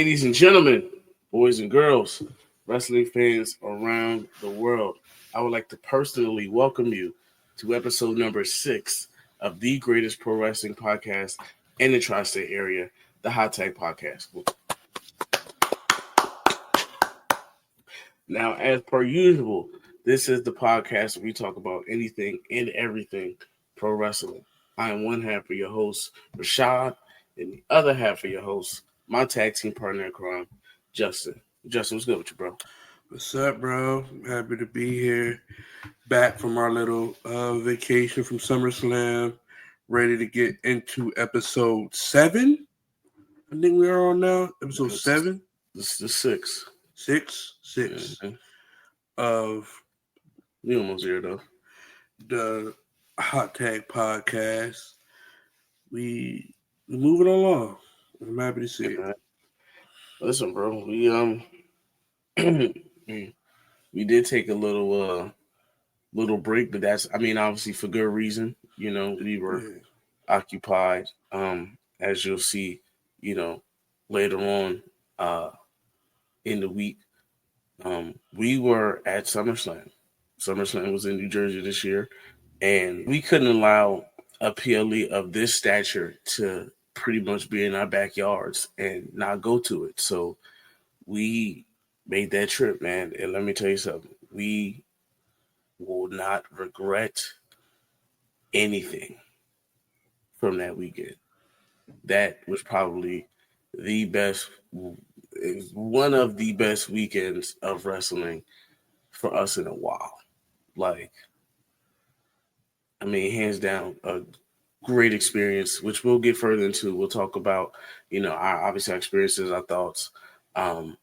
Ladies and gentlemen, boys and girls, wrestling fans around the world, I would like to personally welcome you to episode number 6 of the greatest pro wrestling podcast in the tri-state area, the Hot Tag Podcast. Now, as per usual, this is the podcast where we talk about anything and everything pro wrestling. I am one half of your host, Rashaad, and the other half of your host, my tag team partner in crime, Justyn. Justyn, what's good with you, bro? What's up, bro? Happy to be here. Back from our little vacation from SummerSlam. Ready to get into episode 7. I think we are on now. Episode 7. This is the 6. 6? 6. Mm-hmm. Of We almost here, though. The Hot Tag Podcast. We moving along. I'm happy to see it. Listen, bro, we did take a little break, but that's obviously for good reason. You know, we were occupied, as you'll see, later on in the week. We were at SummerSlam. SummerSlam was in New Jersey this year, and we couldn't allow a PLE of this stature to pretty much be in our backyards and not go to it. So we made that trip, man. And let me tell you something. We will not regret anything from that weekend. That was probably one of the best weekends of wrestling for us in a while. Hands down, a great experience, which we'll get further into. We'll talk about, our experiences, our thoughts, go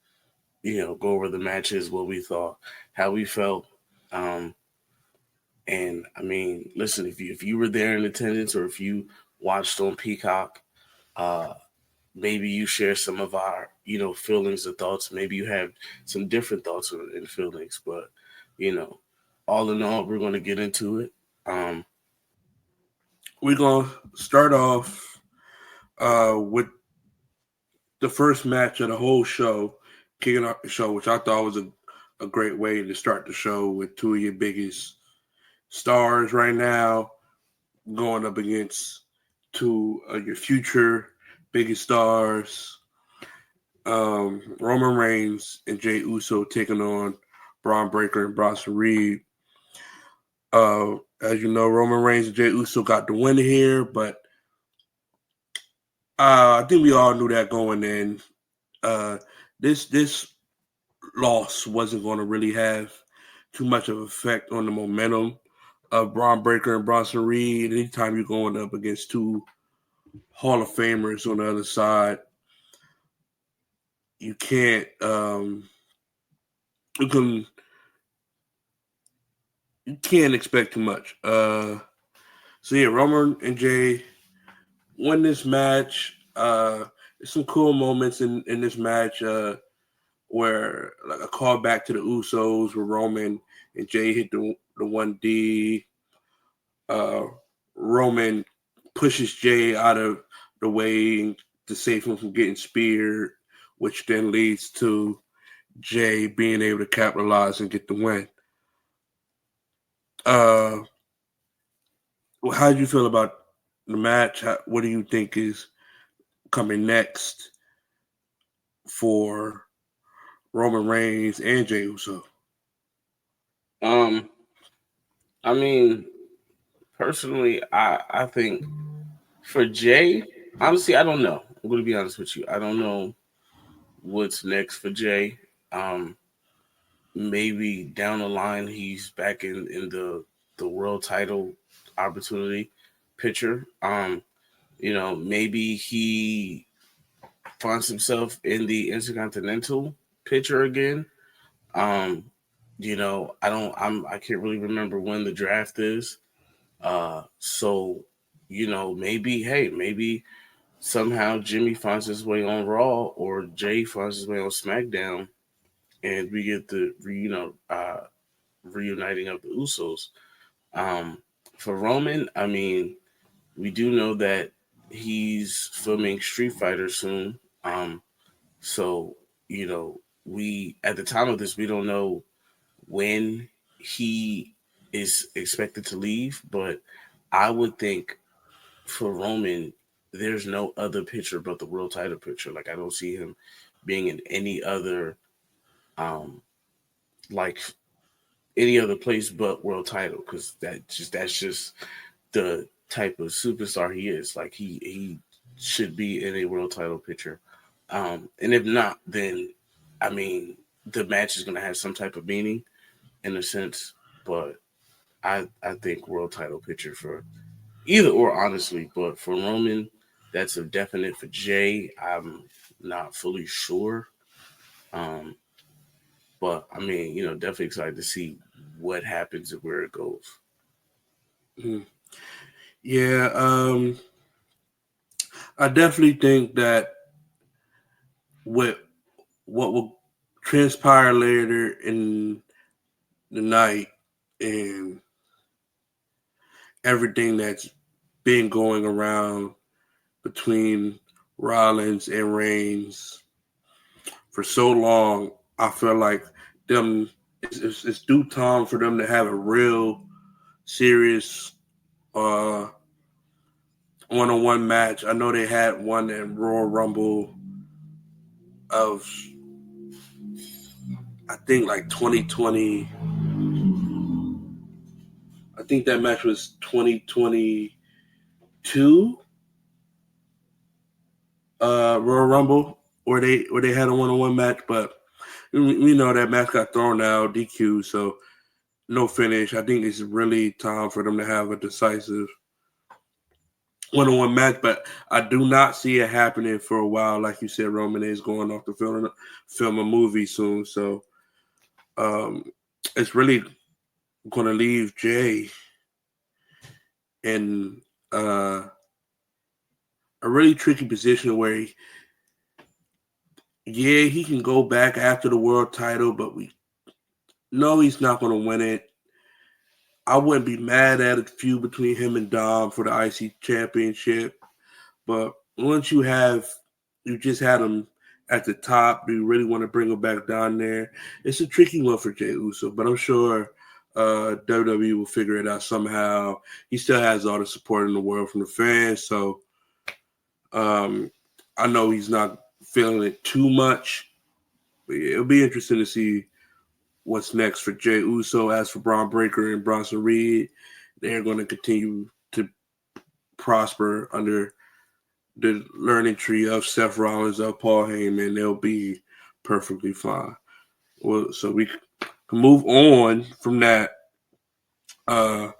over the matches, what we thought, how we felt. Listen, if you were there in attendance or if you watched on Peacock, maybe you share some of our, feelings or thoughts. Maybe you have some different thoughts and feelings, but, all in all, we're going to get into it. We're going to start off with the first match of the whole show, kicking off the show, which I thought was a great way to start the show with two of your biggest stars right now going up against two of your future biggest stars. Roman Reigns and Jey Uso taking on Braun Breaker and Bronson Reed. As you know, Roman Reigns and Jey Uso got the win here, but I think we all knew that going in. This loss wasn't going to really have too much of an effect on the momentum of Braun Breaker and Bronson Reed. Anytime you're going up against two Hall of Famers on the other side, you can't you can't expect too much. Roman and Jey won this match. There's some cool moments in this match where, like, a callback to the Usos where Roman and Jey hit the 1D. Roman pushes Jey out of the way to save him from getting speared, which then leads to Jey being able to capitalize and get the win. How do you feel about the match? What do you think is coming next for Roman Reigns and Jey Uso? Personally, I think for Jey, honestly, I don't know. I'm going to be honest with you. I don't know what's next for Jey. Maybe down the line he's back in the world title opportunity picture. Maybe he finds himself in the Intercontinental picture again. I can't really remember when the draft is. Maybe somehow Jimmy finds his way on Raw or Jey finds his way on SmackDown, and we get the reuniting of the Usos. For Roman, we do know that he's filming Street Fighter soon. So, we at the time of this, we don't know when he is expected to leave, but I would think for Roman, there's no other picture but the world title picture. Like I don't see him being in any other um like any other place but world title because that's just the type of superstar he is. Like he should be in a world title picture. And if not, then I mean the match is gonna have some type of meaning in a sense, but I think world title picture for either or honestly, but for Roman, that's a definite. For Jay, I'm not fully sure. Um, but I mean, definitely excited to see what happens and where it goes. Mhm. Yeah, I definitely think that with what will transpire later in the night and everything that's been going around between Rollins and Reigns for so long, I feel like them it's due time for them to have a real serious uh one-on-one match. I know they had one in Royal Rumble of I think like 2020. I think that match was 2022 Royal Rumble where they had a one-on-one match, but we know that match got thrown out, DQ, so no finish. I think it's really time for them to have a decisive one-on-one match, but I do not see it happening for a while. Like you said, Roman is going off to film a movie soon, so um, it's really going to leave Jay in a really tricky position where, he can go back after the world title, but we know he's not going to win it. I wouldn't be mad at a feud between him and Dom for the IC championship. But once you just had him at the top, do you really want to bring him back down there? It's a tricky one for Jey Uso, but I'm sure WWE will figure it out somehow. He still has all the support in the world from the fans, so um, I know he's not feeling it too much. But yeah, it'll be interesting to see what's next for Jey Uso. As for Braun Breaker and Bronson Reed, they're going to continue to prosper under the learning tree of Seth Rollins, of Paul Heyman. They'll be perfectly fine. Well, so we can move on from that uh,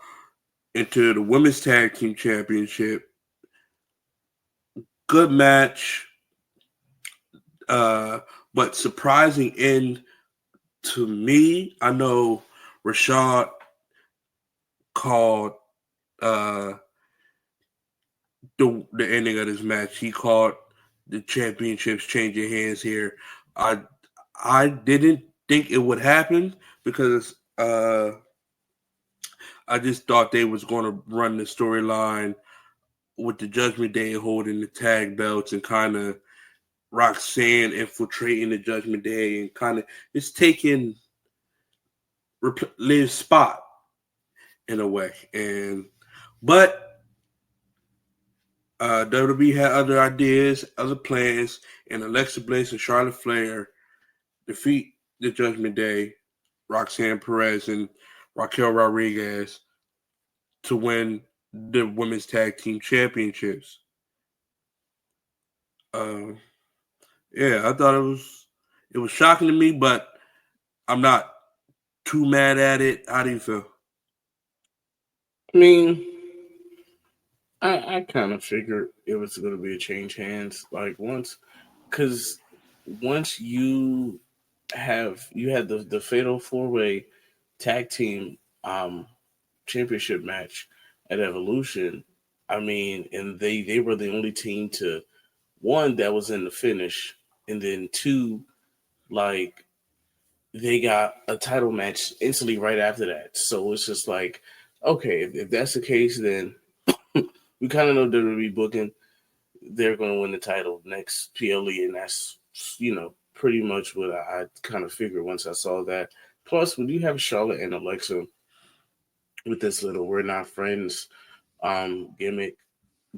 into the Women's Tag Team Championship. Good match, uh, but surprising end to me. I know Rashaad called uh, the ending of this match. He called the championships changing hands here. I I didn't think it would happen because I just thought they was going to run the storyline with the Judgment Day holding the tag belts and kind of Roxanne infiltrating the Judgment Day and kind of it's taking Liv's spot in a way. But WWE had other ideas, other plans, and Alexa Bliss and Charlotte Flair defeat the Judgment Day, Roxanne Perez and Raquel Rodriguez to win the women's tag team championships. Uh, yeah, I thought it was shocking to me, but I'm not too mad at it. How do you feel? I mean, I kind of figured it was going to be a change hands. Like because once you had the fatal 4-way tag team championship match at Evolution. I mean, and they were the only team to one that was in the finish, and then two, like they got a title match instantly right after that. So it's just like, okay, if that's the case, then we kind of know WWE booking. They're going to win the title next PLE, and that's pretty much what I kind of figured once I saw that. Plus, when you have Charlotte and Alexa with this little "we're not friends" gimmick,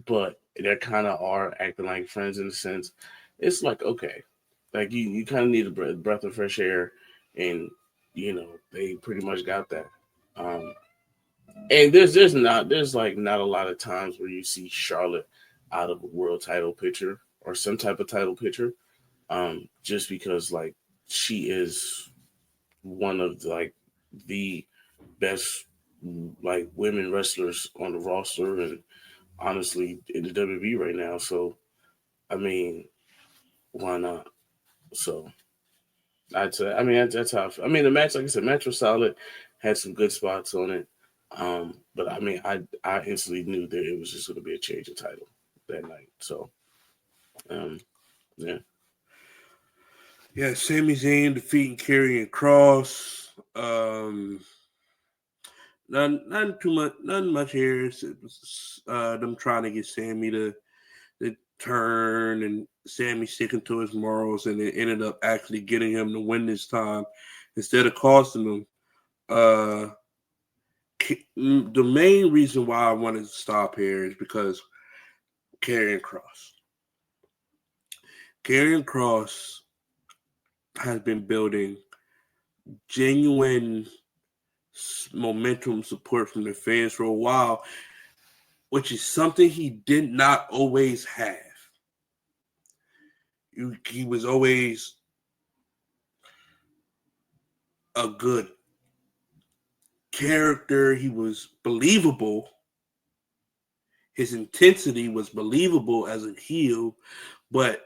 but they kind of are acting like friends in a sense. It's like, okay, like you kind of need a breath of fresh air, and they pretty much got that. Um, and there's like not a lot of times where you see Charlotte out of a world title picture or some type of title picture, just because like she is one of like the best like women wrestlers on the roster and honestly in the WWE right now. So I mean, why not? So I'd say I mean that's how I mean the match, like I said, match was solid, had some good spots on it. But I mean I instantly knew that it was just gonna be a change of title that night. So um yeah. Yeah, Sami Zayn defeating Karrion Cross. None much here. It was them trying to get Sammy to turn, and Sammy sticking to his morals, and it ended up actually getting him to win this time instead of costing him. The main reason why I wanted to stop here is because Karrion Cross. Karrion Cross has been building genuine momentum support from the fans for a while, which is something he did not always have. He was always a good character. He was believable. His intensity was believable as a heel, but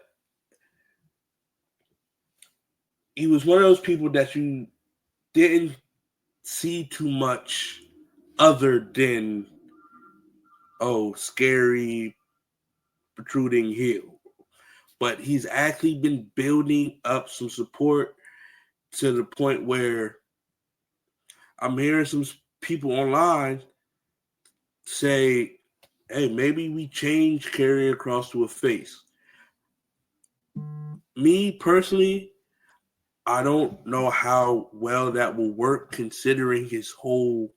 he was one of those people that you didn't see too much other than, scary, protruding heel. But he's actually been building up some support to the point where I'm hearing some people online say, hey, maybe we change Karrion Kross to a face. Me personally, I don't know how well that will work considering his whole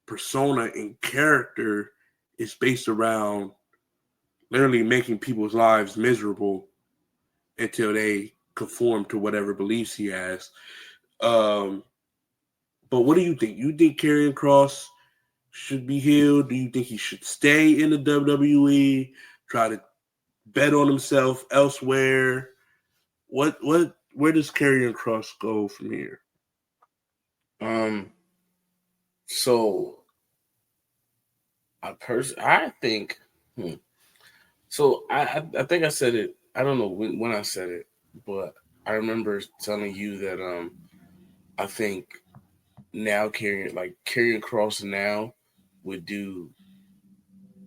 persona and character is based around literally making people's lives miserable until they conform to whatever beliefs he has. But what do you think? You think Karrion Kross should be healed? Do you think he should stay in the WWE? Try to bet on himself elsewhere? Where does Karrion Kross go from here? So I think so I think I said it. I don't know when I said it, but I remember telling you that I think now Karrion Kross now would do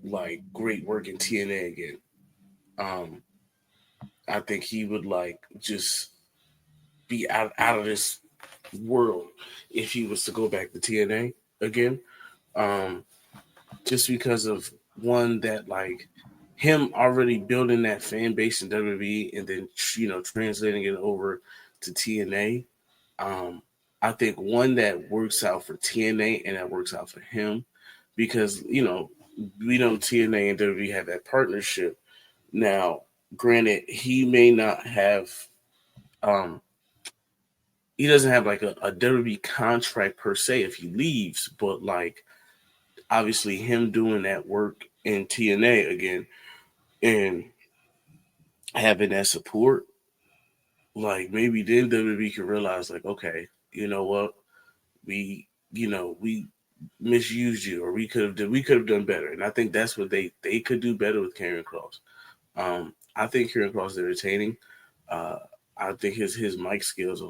like great work in TNA again. I think he would like just be out of this world if he was to go back to TNA again. Just because of one that like him already building that fan base in WWE and then translating it over to TNA. I think one that works out for TNA and that works out for him because we know TNA and WWE have that partnership. Now, granted, he may not have he doesn't have like a WWE contract per se if he leaves, but like obviously him doing that work in TNA again and having that support, like maybe then WWE can realize like, okay, you know what, we misused you or we could have done better. And I think that's what they could do better with Karrion Kross. I think Karrion Kross is entertaining. Uh, I think his mic skills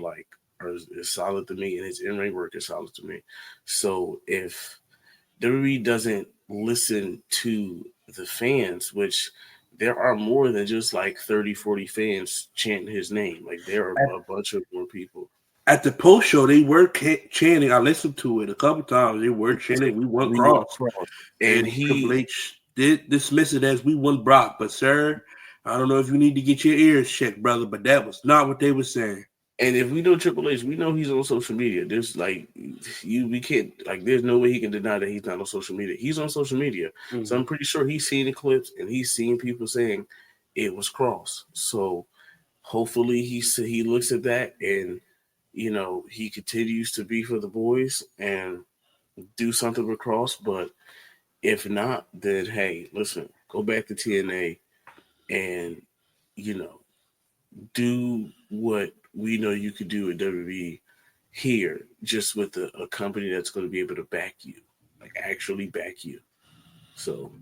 is solid to me and his in-ring work is solid to me. So if WWE doesn't listen to the fans, which there are more than just like 30, 40 fans chanting his name. Like there are a bunch of more people. At the post show, they were chanting. I listened to it a couple times. They were chanting, "We want Cross," and Triple H did dismiss it as "We want Brock." But sir, I don't know if you need to get your ears checked, brother, but that was not what they were saying. And if we know Triple H, we know he's on social media. There's we can't there's no way he can deny that he's not on social media. He's on social media, so I'm pretty sure he's seen the clips and he's seen people saying it was Cross. So hopefully he looks at that and he continues to be for the boys and do something with Cross. But if not, then hey, listen, go back to TNA and do what we know you could do at WWE here, just with a company that's going to be able to back you, actually back you. So,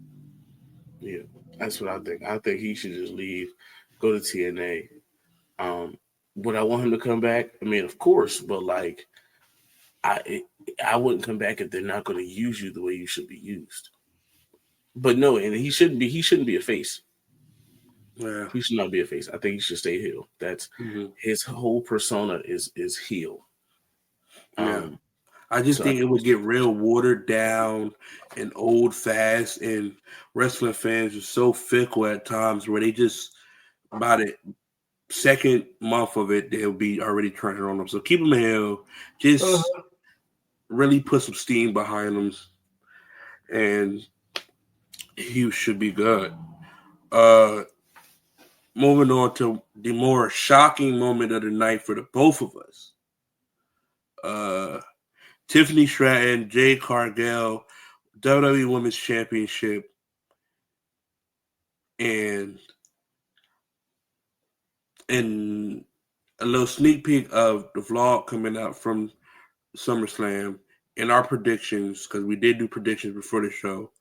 yeah, that's what I think. I think he should just leave, go to TNA. Would I want him to come back? I mean, of course, but I wouldn't come back if they're not going to use you the way you should be used. But no, and he shouldn't be. He shouldn't be a face. Yeah. He should not be a face. I think he should stay heel. That's his whole persona is heel. Yeah. I just think it would get real watered down and old fast, and wrestling fans are so fickle at times where they just by the second month of it they'll be already turning on them. So keep them heel, just really put some steam behind them, and he should be good. Moving on to the more shocking moment of the night for the both of us. Tiffany Stratton, Jade Cargill, WWE Women's Championship, and a little sneak peek of the vlog coming out from SummerSlam and our predictions, because we did do predictions before the show.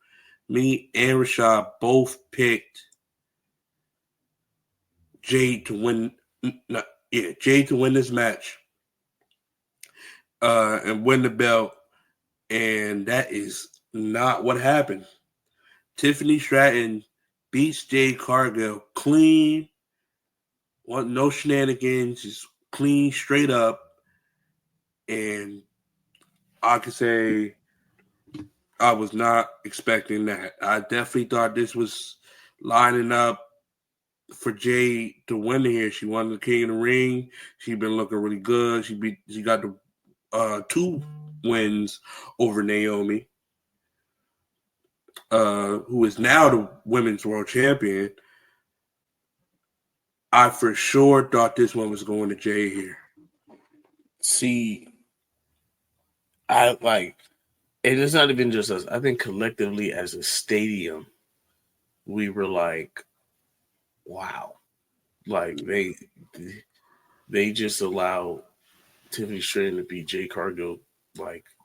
Me and Rashaad both picked Jade to win. Jade to win this match and win the belt, and that is not what happened. Tiffany Stratton beats Jade Cargill clean. No shenanigans, just clean, straight up. And I could say I was not expecting that. I definitely thought this was lining up for Jade to win here. She won the King of the Ring. She's been looking really good. She got the 2 wins over Naomi, who is now the Women's World Champion. I for sure thought this one was going to Jay here. See, and it's not even just us. I think collectively as a stadium, we were like, wow. They just allow Tiffany Stratton to beat Jade Cargill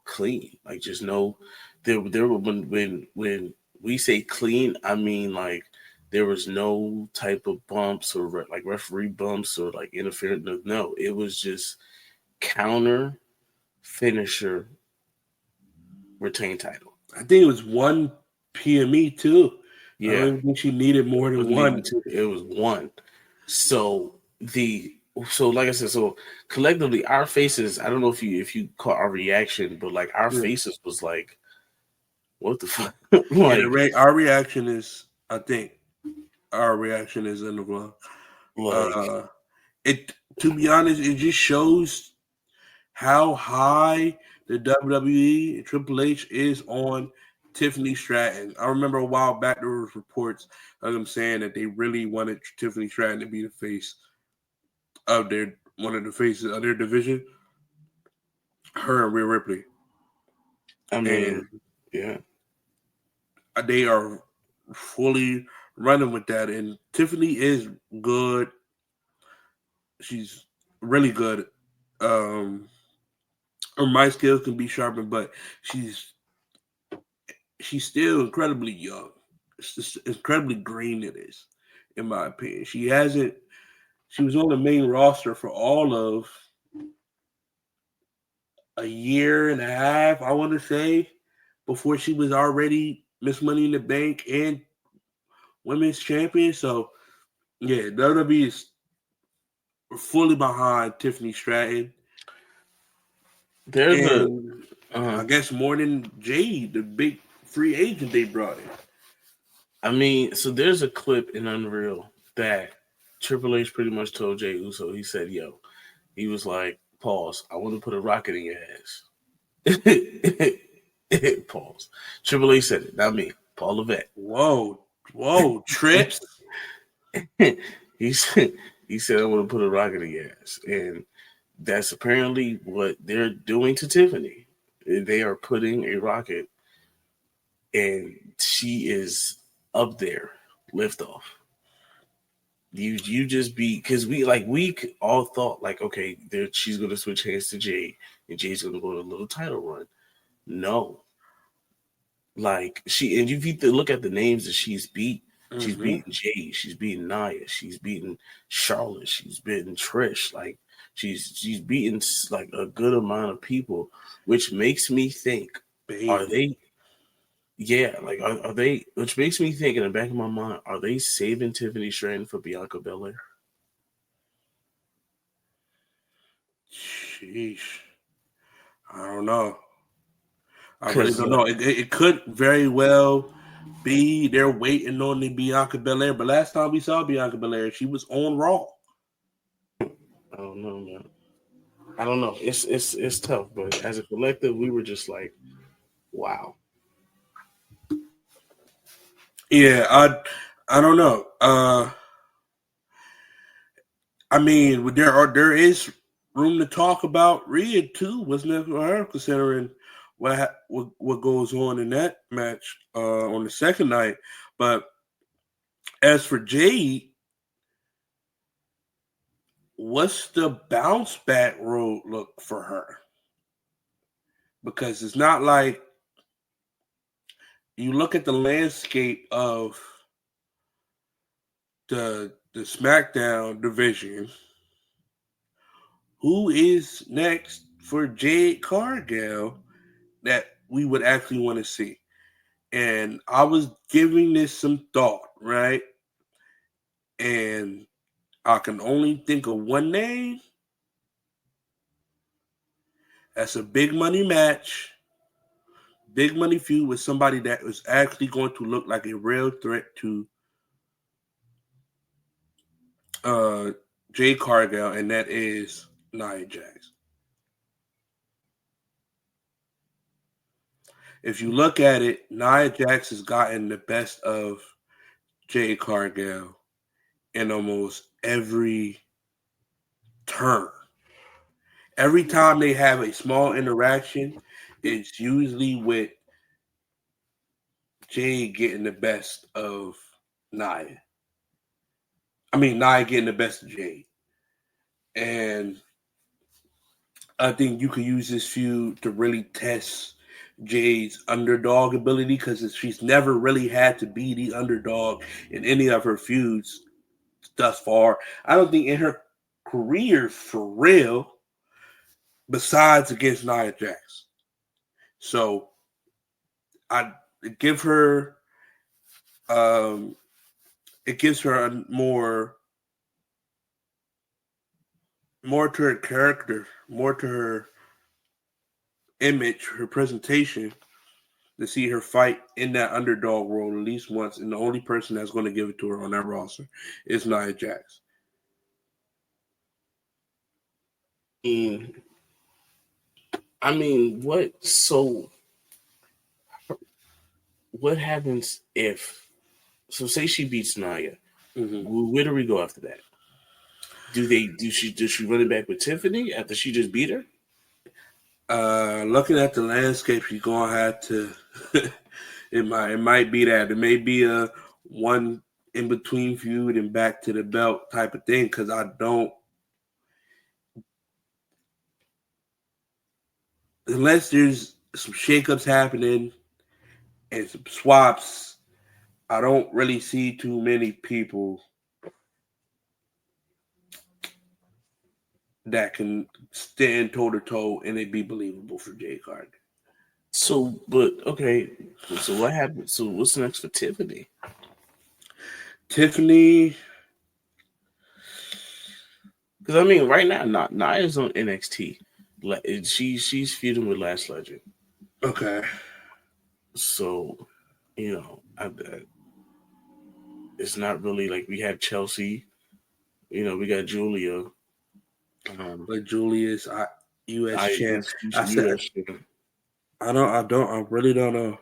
clean. Just no there were when we say clean, I mean there was no type of bumps or referee bumps or interference. No, it was just counter, finisher, retain title. I think it was 1 PME too. Yeah, I don't think she needed more than 1. It was 1. So like I said, so collectively our faces, I don't know if you caught our reaction, but our faces was like, what the fuck? Our reaction is, I think our reaction is in the vlog. To be honest, it just shows how high the WWE and Triple H is on Tiffany Stratton. I remember a while back there was reports of them saying that they really wanted Tiffany Stratton to be the face of one of the faces of their division. Her and Rhea Ripley. I mean, yeah. They are fully running with that, and Tiffany is good. She's really good. Her mind skills can be sharpened, but she's still incredibly young. It's just incredibly green it is, in my opinion. She was on the main roster for all of a year and a half, I want to say, before she was already Miss Money in the Bank and Women's Champion. So, yeah, WWE is fully behind Tiffany Stratton. I guess more than Jade, the big free agent they brought in. I mean, so there's a clip in Unreal that Triple H pretty much told Jey Uso, he said, yo, he was like, pause, I want to put a rocket in your ass. Pause. Triple H said it, not me. Paul Levesque. Whoa, Trips. he said, I want to put a rocket in your ass. And that's apparently what they're doing to Tiffany. They are putting a rocket, and she is up there, liftoff. You just be, because we all thought like, okay, she's gonna switch hands to Jay, and Jay's gonna go to a little title run. No, like if you look at the names that she's beat, she's beaten Jay, she's beaten Nia, she's beaten Charlotte, she's beaten Trish. Like she's beaten like a good amount of people, which makes me think, are they? Yeah, like are they? Which makes me think in the back of my mind, are they saving Tiffany Stratton for Bianca Belair? Sheesh. I don't know. I really don't know. It could very well be they're waiting on the Bianca Belair, but last time we saw Bianca Belair, she was on Raw. I don't know, man. I don't know. It's tough, but as a collective, we were just like, wow. Yeah, I don't know. I mean, there is room to talk about Rhea too, wasn't it for her, considering what goes on in that match on the second night. But as for Jade, what's the bounce back road look for her? Because it's not like you look at the landscape of the SmackDown division. Who is next for Jade Cargill that we would actually want to see? And I was giving this some thought, right? And I can only think of one name. That's a big money match, big money feud with somebody that is actually going to look like a real threat to Jade Cargill, and that is Nia Jax. If you look at it, Nia Jax has gotten the best of Jade Cargill in almost every turn. Every time they have a small interaction, it's usually with Jade getting the best of Nia. I mean, Nia getting the best of Jade. And I think you could use this feud to really test Jade's underdog ability, because she's never really had to be the underdog in any of her feuds thus far. I don't think in her career for real, besides against Nia Jax. So I give her it gives her a more to her character, more to her image, her presentation, to see her fight in that underdog role at least once. And the only person that's going to give it to her on that roster is Nia Jax. I mean, what happens if, so say she beats Nia, where do we go after that? Does she run it back with Tiffany after she just beat her? Looking at the landscape, she's gonna have to. it might be that it may be a one in between feud and back to the belt type of thing. Because I don't, unless there's some shakeups happening and some swaps, I don't really see too many people that can stand toe to toe and it be believable for Jade Cargill. So, but okay. So what happened? So what's next for Tiffany? Tiffany, because I mean, right now, Nia's on NXT. She's feuding with Last Legend. Okay. So, you know, it's not really like we have Chelsea. We got Julia. But Julius, U.S. champ. I said US champ. I really don't know.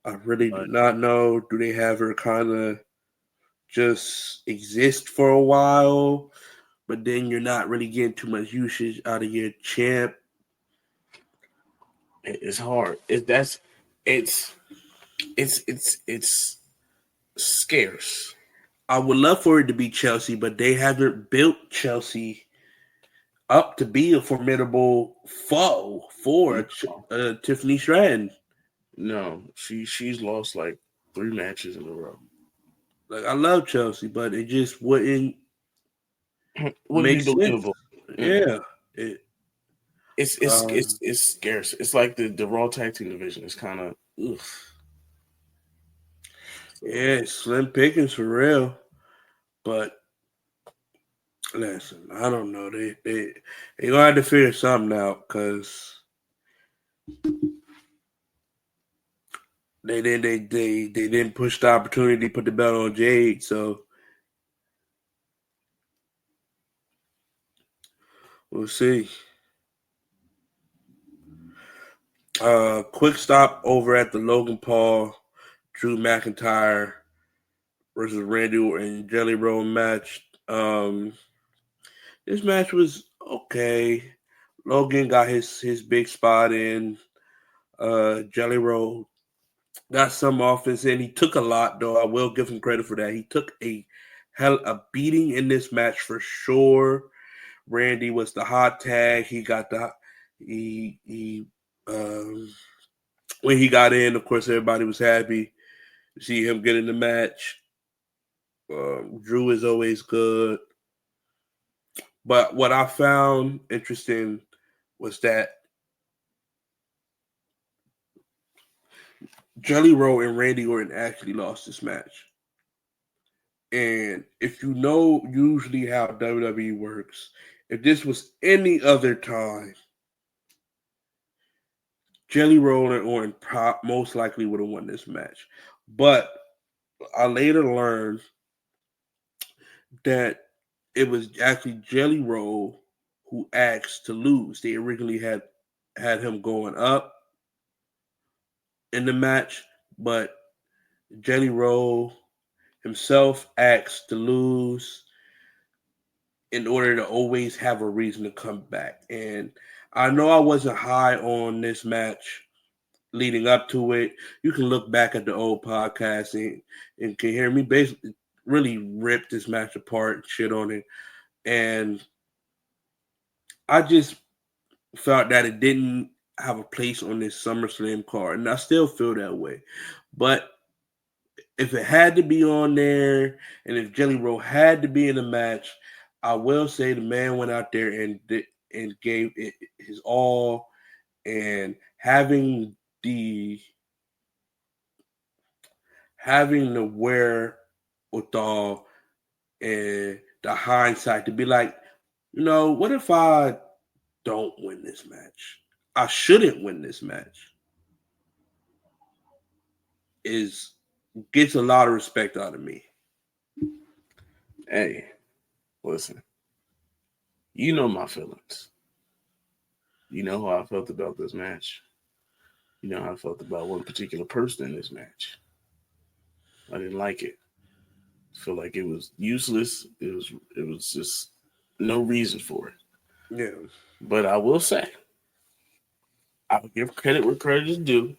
I really do But not know. Do they have her kind of just exist for a while, but then you're not really getting too much usage out of your champ? it's hard. It's it's scarce. I would love for it to be Chelsea, but they haven't built Chelsea up to be a formidable foe for Tiffany Stratton. No, she's lost like 3 matches in a row. Like I love Chelsea, but it just wouldn't Wouldn't make be sense. believable. Yeah, it, It's scarce. It's like the Raw tag team division. It's kind of ugh. yeah, slim pickings for real. But listen, I don't know. They gonna have to figure something out because they didn't push the opportunity to put the belt on Jade. So we'll see. Quick stop over at the Logan Paul, Drew McIntyre versus Randy Orton Jelly Roll match. This match was okay. Logan got his big spot in. Jelly Roll got some offense in. He took a lot though. I will give him credit for that. He took a beating in this match for sure. Randy was the hot tag. He got the he when he got in, of course, everybody was happy to see him get in the match. Drew is always good. But what I found interesting was that Jelly Roll and Randy Orton actually lost this match. And if you know usually how WWE works, if this was any other time, Jelly Roll and Orton most likely would have won this match. But I later learned that it was actually Jelly Roll who asked to lose. They originally had him going up in the match, but Jelly Roll himself asked to lose in order to always have a reason to come back. And I know I wasn't high on this match leading up to it. You can look back at the old podcast and can hear me basically really rip this match apart and shit on it. And I just felt that it didn't have a place on this SummerSlam card. And I still feel that way. But if it had to be on there and if Jelly Roll had to be in the match, I will say the man went out there and gave it his all, and having the wherewithal and the hindsight to be like, what if I don't win this match? I shouldn't win this match. Gets a lot of respect out of me. Hey, listen. You know my feelings. You know how I felt about this match. You know how I felt about one particular person in this match. I didn't like it. I feel like it was useless. It was just no reason for it. Yeah. But I will say, I'll give credit where credit is due.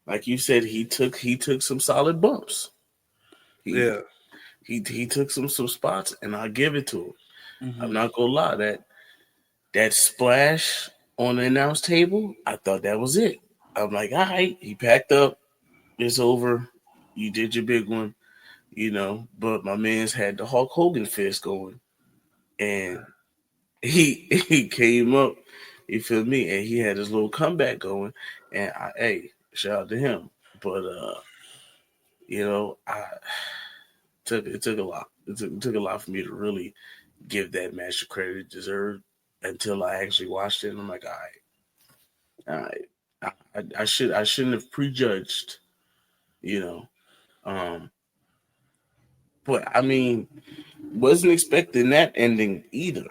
Like you said, he took some solid bumps. He Yeah. he took some spots, and I'll give it to him. I'm Mm-hmm. not gonna lie, that splash on the announce table, I thought that was it. I'm like, all right, he packed up, it's over. You did your big one, but my man's had the Hulk Hogan fist going, and he came up, you feel me, and he had his little comeback going, and hey, shout out to him. But I it took a lot. It took a lot for me to really give that match the credit it deserved until I actually watched it, and I'm like, all right, I shouldn't have prejudged, you know. Um, But I mean, wasn't expecting that ending either.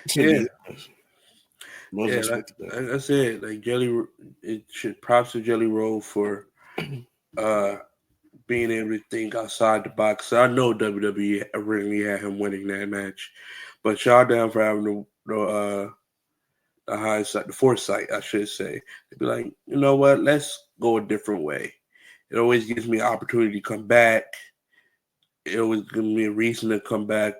To be honest. Wasn't expecting that. Like I said, like it should props to Jelly Roll for being able to think outside the box. I know WWE originally had him winning that match, but y'all down for having the hindsight, the foresight, I should say, to be like, you know what, let's go a different way. It always gives me an opportunity to come back. It always gives me a reason to come back.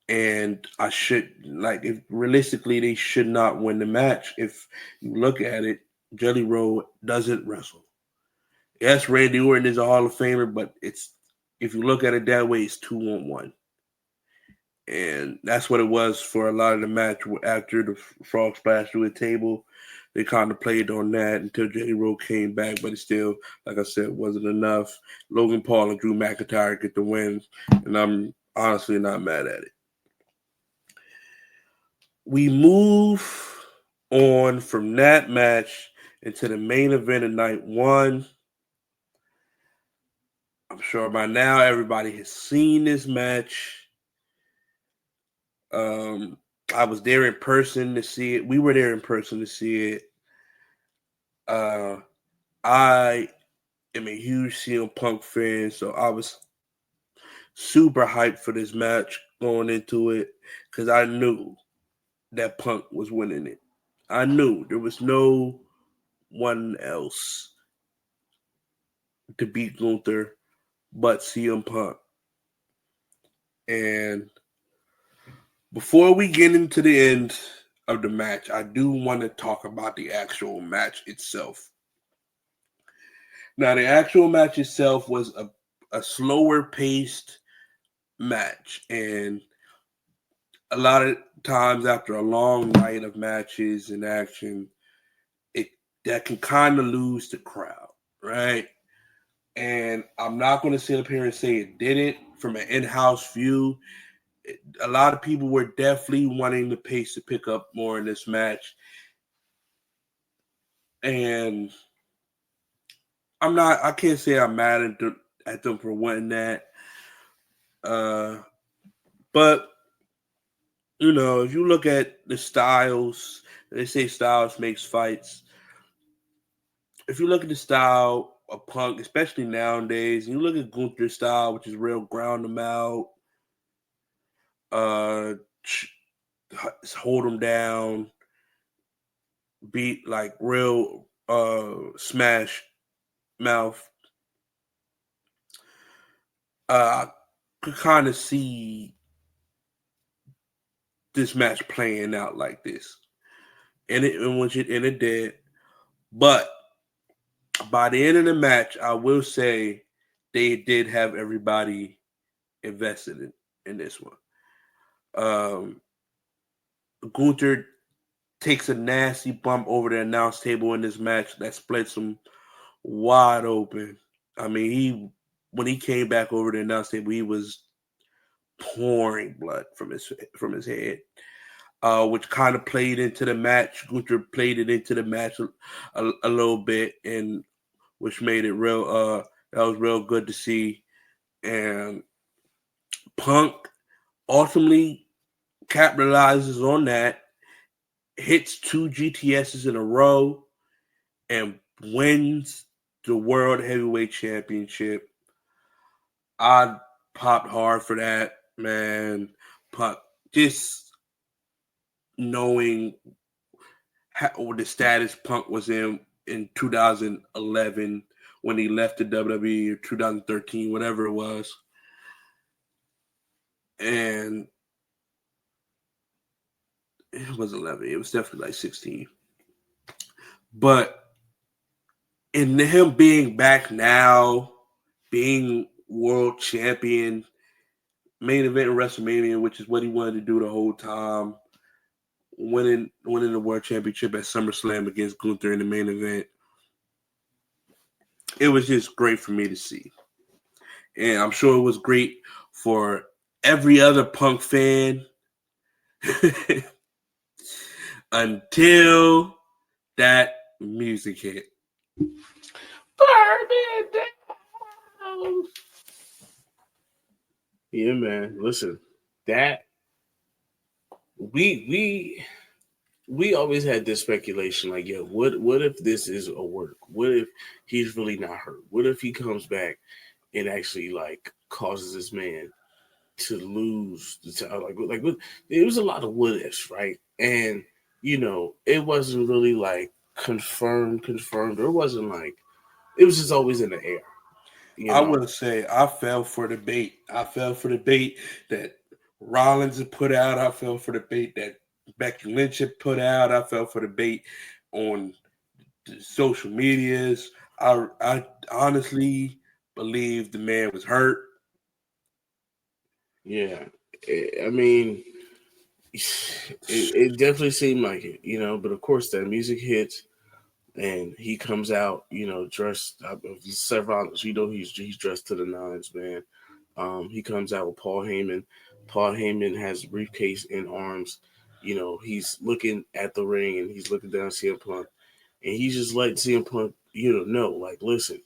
And I should, like, if realistically they should not win the match. If you look at it, Jelly Roll doesn't wrestle. Yes, Randy Orton is a Hall of Famer, but it's, if you look at it that way, it's 2-on-1. And that's what it was for a lot of the match. After the frog splash through the table, they kind of played on that until Jelly Roll came back, but it still, like I said, wasn't enough. Logan Paul and Drew McIntyre get the win, and I'm honestly not mad at it. We move on from that match into the main event of night one. I'm sure by now everybody has seen this match. I was there in person to see it. We were there in person to see it. I am a huge CM Punk fan, so I was super hyped for this match going into it because I knew that Punk was winning it. I knew there was no one else to beat Gunther but CM Punk. And before we get into the end of the match, I do want to talk about the actual match itself. Now, the actual match itself was a slower paced match. And a lot of times after a long night of matches and action, that can kind of lose the crowd, right? And I'm not going to sit up here and say it didn't. From an in-house view, a lot of people were definitely wanting the pace to pick up more in this match. And I can't say I'm mad at them for wanting that. But, you know, if you look at the styles, they say styles makes fights. If you look at the style of Punk, especially nowadays, and you look at Gunther's style, which is real ground them out, hold them down, beat like real smash mouth. I could kind of see this match playing out like this, and it did. But by the end of the match, I will say they did have everybody invested in this one. Gunther takes a nasty bump over the announce table in this match that splits him wide open. I mean, when he came back over the announce table, he was pouring blood from his head, which kind of played into the match. Gunther played it into the match a little bit, and which made it real. That was real good to see. And Punk ultimately capitalizes on that, hits 2 GTSs in a row, and wins the World Heavyweight Championship. I popped hard for that, man. Just knowing how the status Punk was in 2011 when he left the WWE, or 2013, whatever it was. And it was 11. It was definitely like 16. But in him being back now, being world champion, main event in WrestleMania, which is what he wanted to do the whole time, winning the world championship at SummerSlam against Gunther in the main event, it was just great for me to see. And I'm sure it was great for every other Punk fan until that music hit. Burn it down. Yeah, man. Listen, that we always had this speculation, like, yo, what if this is a work? What if he's really not hurt? What if he comes back and actually like causes this man to lose the title? It was a lot of what ifs, right? And it wasn't really like confirmed. Or it wasn't like it was just always in the air. I would say I fell for the bait. I fell for the bait that Rollins had put out. I fell for the bait that Becky Lynch had put out. I fell for the bait on the social medias. I honestly believe the man was hurt. Yeah, I mean, it definitely seemed like it, But of course, that music hits, and he comes out, dressed. Several, he's dressed to the nines, man. He comes out with Paul Heyman. Paul Heyman has a briefcase in arms. He's looking at the ring and he's looking down at CM Punk, and he's just letting CM Punk, know, like, listen,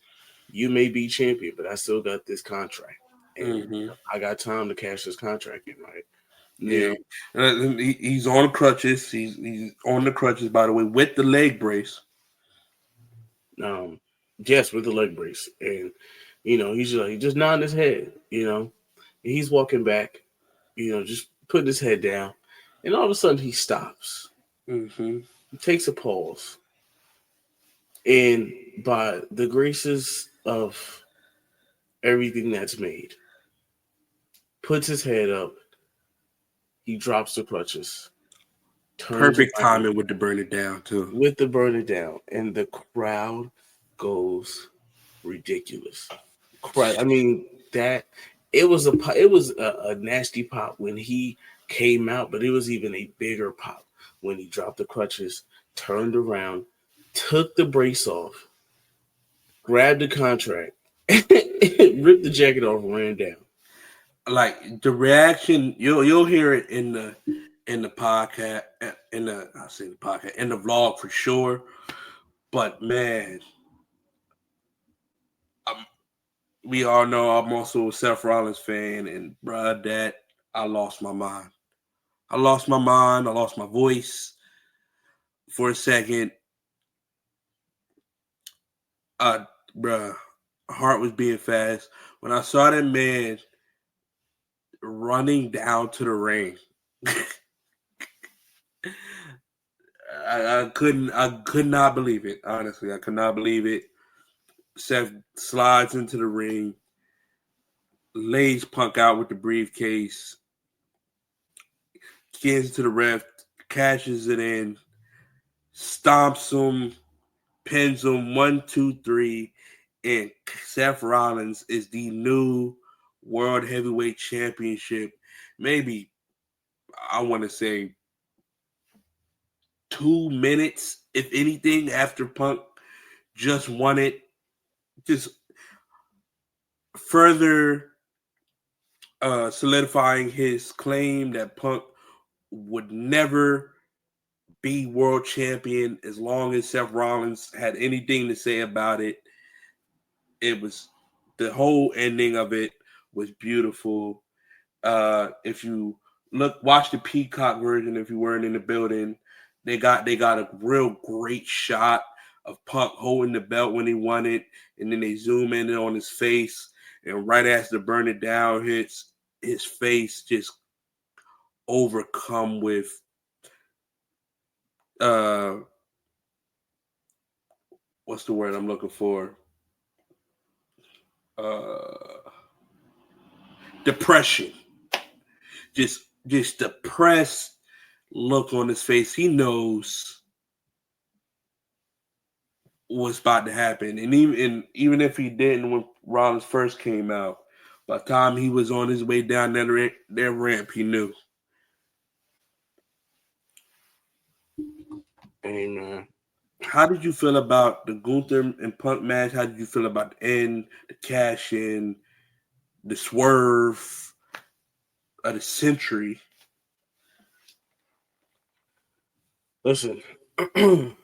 you may be champion, but I still got this contract, and I got time to cash this contract in, right? Yeah, he's on crutches. He's on the crutches, by the way, with the leg brace. Yes, with the leg brace, and he's just nodding his head, and he's walking back, just putting his head down, and all of a sudden he stops. He takes a pause, and by the graces of everything that's made, puts his head up. He drops the crutches. Perfect timing with the burn it down too. With the burn it down, and the crowd goes ridiculous. I mean, it was a nasty pop when he came out, but it was even a bigger pop when he dropped the crutches, turned around, took the brace off, grabbed the contract, ripped the jacket off, and ran down. Like the reaction, you'll hear it in the podcast, in the vlog for sure. But man, we all know I'm also a Seth Rollins fan, and bruh, that I lost my mind. I lost my mind. I lost my voice for a second. Bruh, heart was beating fast when I saw that man running down to the ring. I could not believe it. Honestly, I could not believe it. Seth slides into the ring, lays Punk out with the briefcase, gets to the ref, cashes it in, stomps him, pins him 1, 2, 3, and Seth Rollins is the new World Heavyweight Championship. Maybe I want to say 2 minutes, if anything, after Punk just won it. Just further solidifying his claim that Punk would never be world champion as long as Seth Rollins had anything to say about it. It was the whole ending of it was beautiful. If you watch the Peacock version, if you weren't in the building, they got a real great shot of Punk holding the belt when he won it, and then they zoom in on his face, and right as the burn it down hits, his face just overcome with what's the word I'm looking for? Depression. Just depressed look on his face. He knows what's about to happen. And even if he didn't when Rollins first came out, by the time he was on his way down that ramp, he knew. Amen. How did you feel about the Gunther and Punk match? How did you feel about the end, the cash in, the swerve of the century? Listen, the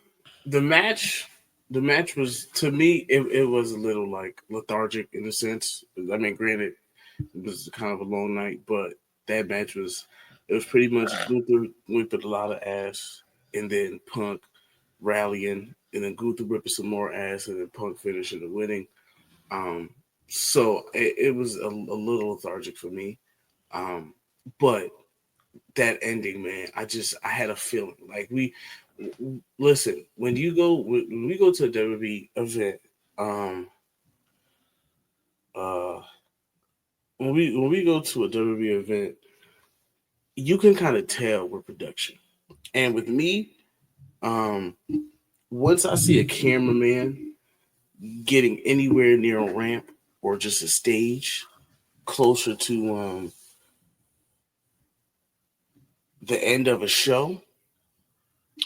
match the match was, to me, it was a little like lethargic in a sense. I mean, granted, it was kind of a long night, but that match was, it was pretty much Gunther whipping a lot of ass, and then Punk rallying, and then Gunther whipping some more ass, and then Punk finishing and winning. Um, so it was a little lethargic for me. But that ending, man, I had a feeling like listen, when we go to a WWE event, um, uh, when we go to a WWE event, you can kind of tell with production. And with me, um, once I see a cameraman getting anywhere near a ramp or just a stage closer to the end of a show,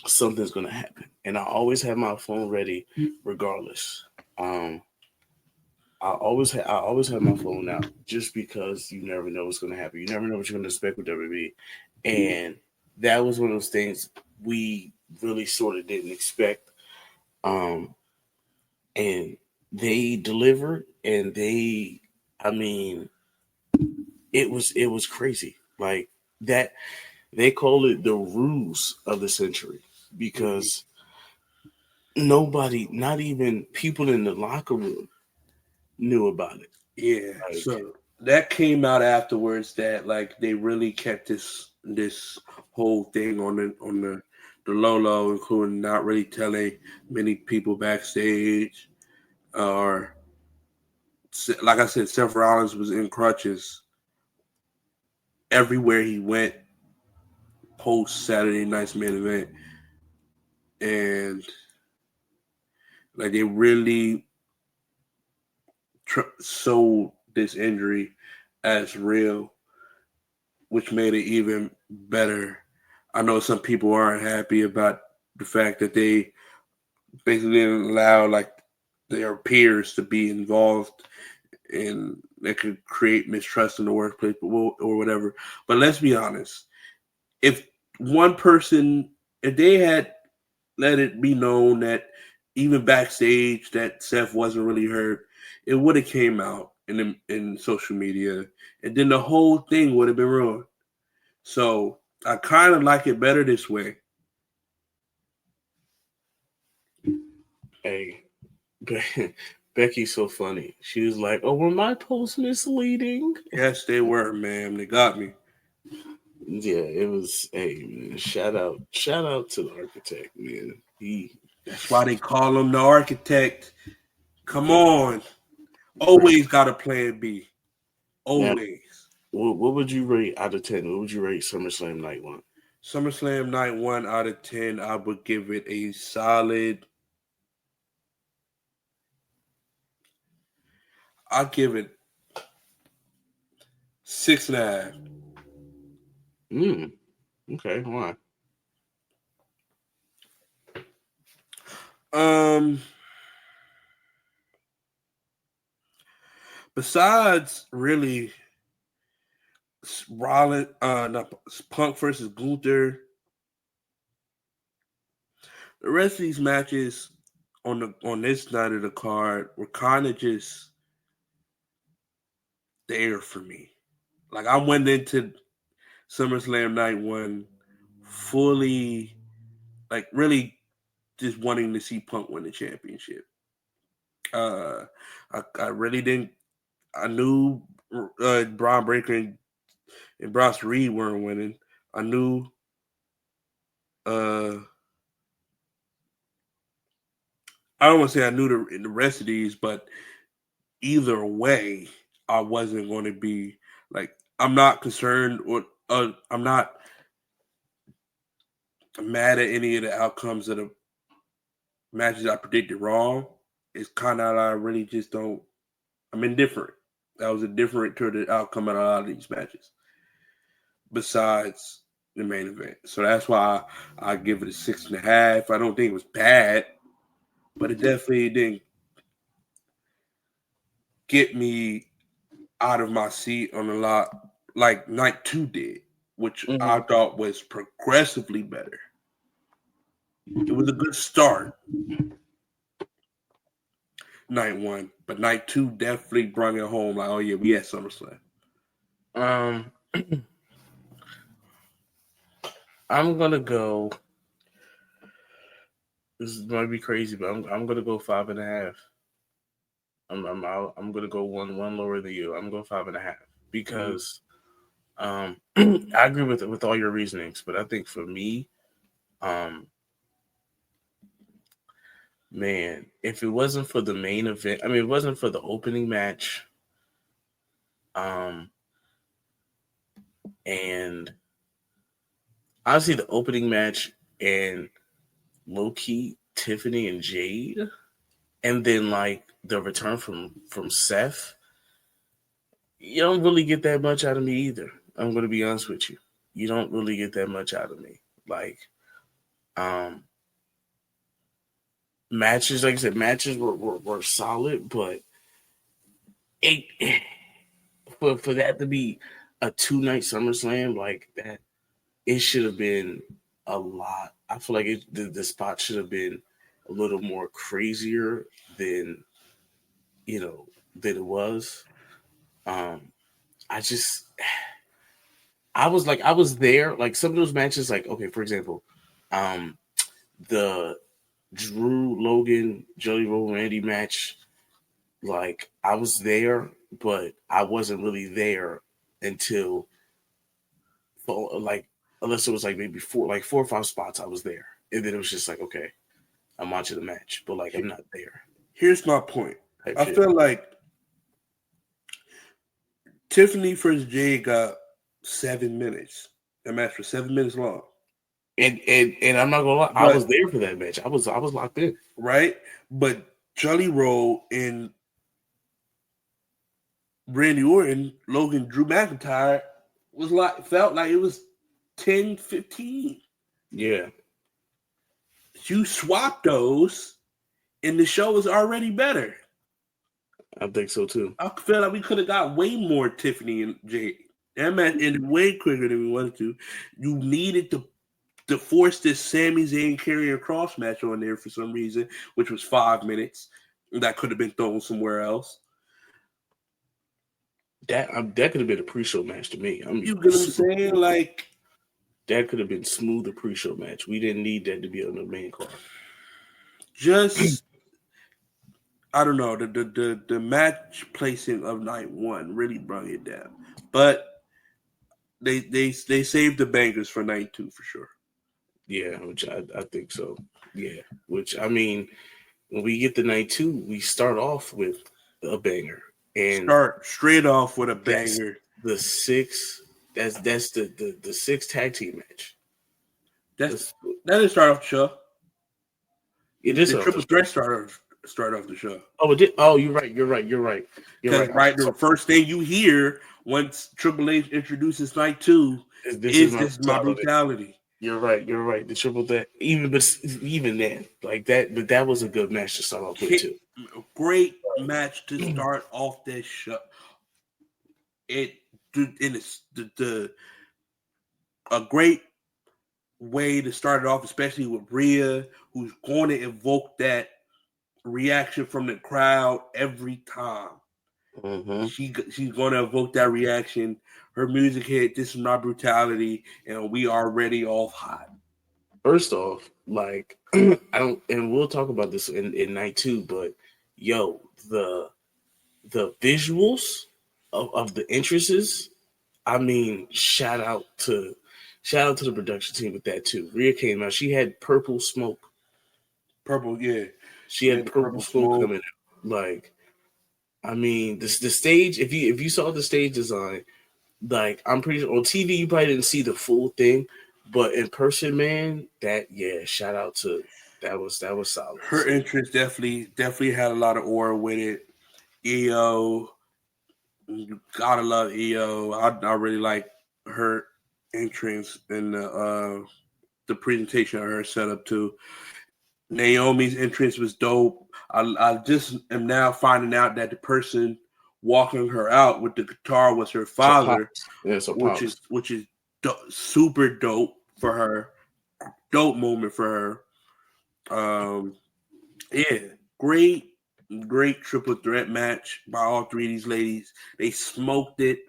something's gonna happen. And I always have my phone ready, regardless. Um, I always have my phone out just because you never know what's gonna happen. You never know what you're gonna expect with WWE, and that was one of those things we really sort of didn't expect. Um, and they delivered, and I mean, it was crazy. Like that, they call it the ruse of the century because nobody, not even people in the locker room, knew about it. Yeah. Like, So that came out afterwards that like they really kept this whole thing on the low low, including not really telling many people backstage, or like I said, Seth Rollins was in crutches everywhere he went post Saturday night's main event, and like they really sold this injury as real, which made it even better. I know some people aren't happy about the fact that they basically didn't allow like their peers to be involved, and that could create mistrust in the workplace or whatever. But let's be honest, if one person, if they had let it be known that even backstage that Seth wasn't really hurt, it would have came out in social media, and then the whole thing would have been ruined. So I kind of like it better this way. hey, Becky's so funny. She was like, "Oh, were my posts misleading?" Yes, they were, ma'am. They got me. Yeah, it was. Hey, man, shout out to the architect, man. That's why they call him the architect. Come on. Always got a plan B. Now, Always. what would you rate out of 10? What would you rate SummerSlam Night One? SummerSlam night 1 out of 10, I would give it a solid. I'll give it 6.5. Okay, why? Um, besides really Rollins, not Punk versus Gunther, the rest of these matches on this night of the card were kind of just there for me. Like I went into SummerSlam night 1 fully, like really just wanting to see Punk win the championship. I really didn't. I knew Braun Breaker and Bronson Reed weren't winning. I knew. Uh, I don't want to say I knew the rest of these, but either way, I wasn't going to be like. I'm not concerned, or I'm not mad at any of the outcomes of the matches I predicted wrong. It's kind of I really just don't. I'm indifferent. I was indifferent to the outcome of a lot of these matches, besides the main event. So that's why I give it a 6.5. I don't think it was bad, but it definitely didn't get me out of my seat on a lot like night 2 did, which I thought was progressively better. It was a good start, night one, but night two definitely brought it home. Like, oh yeah, we at SummerSlam. I'm gonna go. This might be crazy, but I'm gonna go 5.5. I'm gonna go one lower than you. I'm going 5.5 because I agree with all your reasonings, but I think for me, man, if it wasn't for the main event, I mean, it wasn't for the opening match, and honestly, the opening match and low key Tiffany and Jade, and then like the return from Seth, you don't really get that much out of me either. I'm gonna be honest with you. You don't really get that much out of me. Like, matches, like I said, matches were solid, but it for that to be a 2-night SummerSlam like that, it should have been a lot. I feel like the spot should have been a little more crazier than than it was. I just I was there. Like some of those matches, like okay, for example, the Drew Logan Jelly Roll Randy match. Like I was there, but I wasn't really there until like unless it was like maybe 4 or 5 spots I was there, and then it was just like okay, I'm watching the match, but like I'm not there. Here's my point. I feel like Tiffany versus Jade got 7 minutes. That match was 7 minutes long. And I'm not gonna lie, I was there for that match. I was locked in. Right? But Jelly Roll and Randy Orton, Logan, Drew McIntyre felt like it was 10, 15. Yeah. You swap those and the show was already better. I think so too. I feel like we could have got way more Tiffany and Jade. That match ended way quicker than we wanted to. You needed to force this Sami Zayn Karrion Kross match on there for some reason, which was 5 minutes. That could have been thrown somewhere else. That could have been a pre-show match to me. You get what I'm saying? Like that could have been smooth a pre-show match. We didn't need that to be on the main card. Just I don't know. The match placing of night one really brought it down. But they saved the bangers for night two for sure. Yeah, which I think so. Yeah. Which I mean, when we get to night two, we start off with a banger. And start straight off with a banger. The 6 that's the 6 tag team match. That didn't start off the show. It is the triple threat start off the show. Oh, it did. Oh, you're right. Because the first thing you hear once Triple H introduces night two is this my brutality. You're right. The triple threat, even then, like that. But that was a good match to start off with too. A great match to start off this show. A great way to start it off, especially with Rhea, who's going to evoke that reaction from the crowd every time. Mm-hmm. She's going to evoke that reaction. Her music hit, "This is my brutality," and we are already off hot. First off, like I don't, and we'll talk about this in night two, but yo, the visuals of the entrances, I mean, shout out to the production team with that too. Rhea came out, she had purple smoke. She had purple smoke coming out. Like, I mean, the stage. If you saw the stage design, like I'm pretty sure on TV you probably didn't see the full thing, but in person, man, shout out to that was solid. Her entrance definitely had a lot of aura with it. EO, you gotta love EO. I really like her entrance and the presentation of her setup too. Naomi's entrance was dope. I just am now finding out that the person walking her out with the guitar was her father, which is super dope for her. Dope moment for her. Great Great triple threat match by all three of these ladies. They smoked it.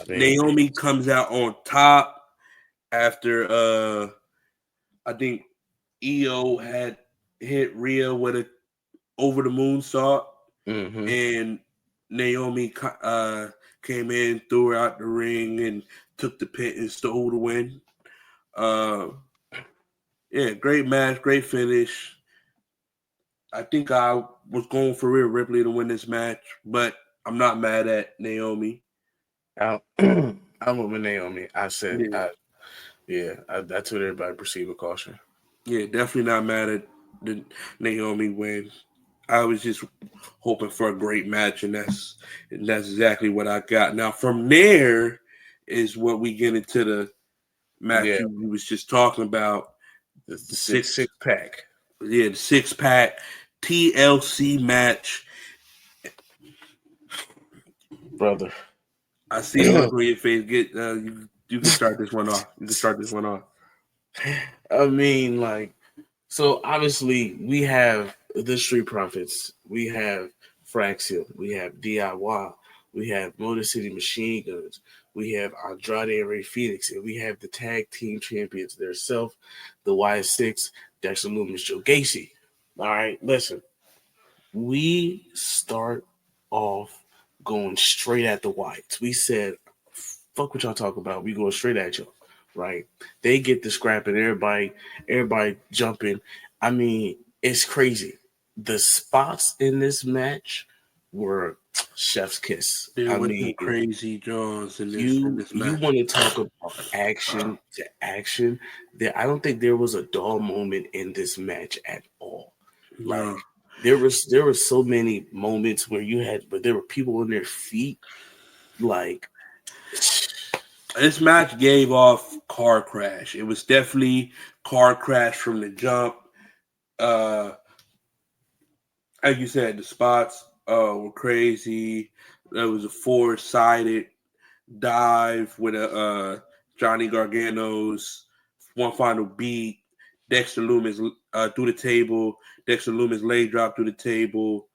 Naomi comes out on top after I think EO had hit Rhea with a over the moonsault, and Naomi came in, threw her out the ring, and took the pin and stole the win. Yeah, great match, great finish. I think I was going for Rhea Ripley to win this match, but I'm not mad at Naomi. I'm with Naomi. I said, that's what everybody perceive with caution. Yeah, definitely not mad at the Naomi win. I was just hoping for a great match, and that's exactly what I got. Now, from there is what we get into the match you was just talking about. The six pack. Yeah, the 6-pack TLC match. Brother. I see the look on your face. You can start this one off. I mean, like, so obviously we have the Street Profits, we have Fraxium, we have DIY, we have Motor City Machine Guns, we have Andrade and Ray Phoenix, and we have the tag team champions themselves, the Y6, Dexter Lumis, Joe Gacy. All right, listen, we start off going straight at the Whites. We said, fuck what y'all talk about. We go straight at y'all, right? They get the scrap and everybody jumping. I mean, it's crazy. The spots in this match were chef's kiss. There was some crazy draws in this match. You want to talk about action to action? I don't think there was a dull moment in this match at all. Like, there were so many moments where there were people on their feet. Like, this match gave off car crash. It was definitely car crash from the jump. As you said, the spots were crazy. There was a 4-sided dive with a Johnny Gargano's one final beat. Dexter Lumis through the table. Dexter Lumis leg drop through the table.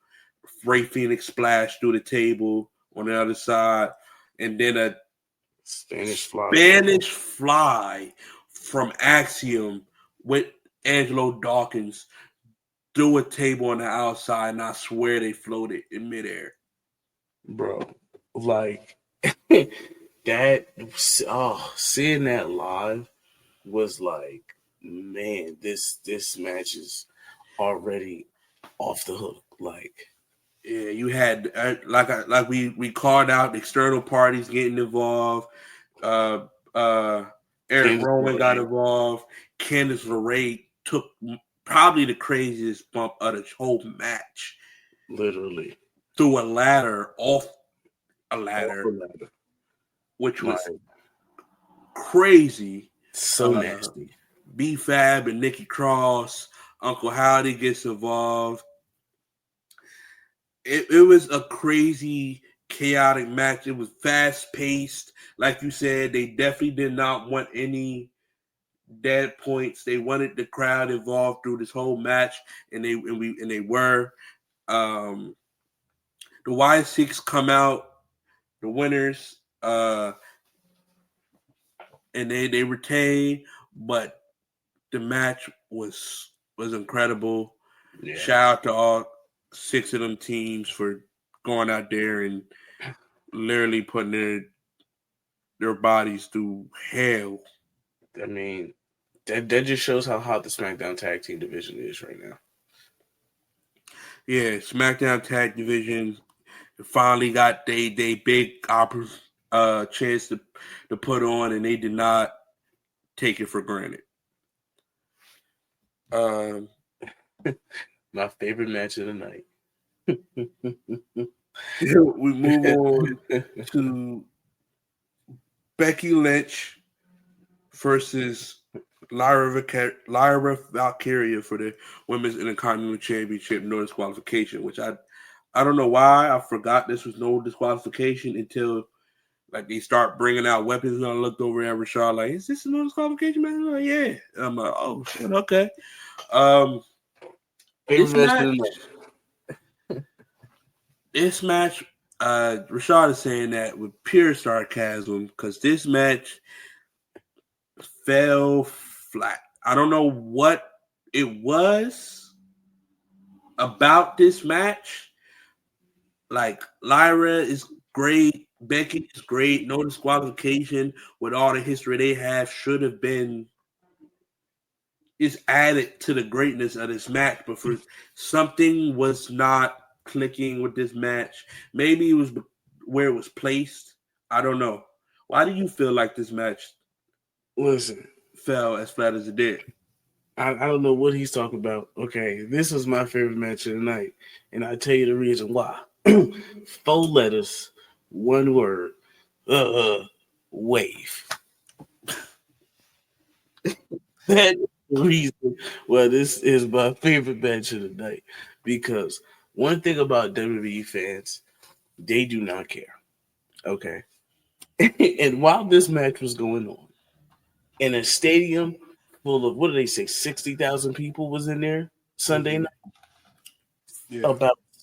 Ray Phoenix splash through the table on the other side. And then a Spanish fly from Axiom with Angelo Dawkins through a table on the outside, and I swear they floated in midair. Bro, like that. Seeing that live was like, man, this match is already off the hook. Like, yeah, you had like we called out external parties getting involved. Eric Rowan got involved. Candice LeRae took probably the craziest bump of the whole match. Literally. Through a ladder, off a ladder. Which was crazy. So nasty. B-Fab and Nikki Cross. Uncle Howdy gets involved. It was a crazy, chaotic match. It was fast-paced. Like you said, they definitely did not want any dead points. They wanted the crowd involved through this whole match, and they were. The Y6 come out, the winners, and they retain, but the match was incredible. Yeah. Shout out to all 6 of them teams for going out there and literally putting their bodies through hell. I mean, that just shows how hot the SmackDown Tag Team division is right now. Yeah, SmackDown Tag Division finally got they big chance to put on, and they did not take it for granted. My favorite match of the night. We move on to Becky Lynch versus Lyra Valkyria for the Women's Intercontinental Championship, no disqualification, which I don't know why I forgot this was no disqualification until like they start bringing out weapons, and I looked over at Rashaad like, is this a no disqualification, man? Like, yeah. And I'm like, oh shit, okay. Favorite match of the night. This match, Rashaad is saying that with pure sarcasm because this match fell flat. I don't know what it was about this match. Like, Lyra is great. Becky is great. No disqualification with all the history they have should have been is added to the greatness of this match. But for something was not clicking with this match. Maybe it was where it was placed. I don't know. Why do you feel like this match fell as flat as it did? I don't know what he's talking about. Okay, this was my favorite match of the night, and I'll tell you the reason why. 4 letters, 1 word. Wave. That reason why this is my favorite match of the night. Because one thing about WWE fans, they do not care. Okay. And while this match was going on, in a stadium full of, what did they say, 60,000 people was in there Sunday night? Yeah.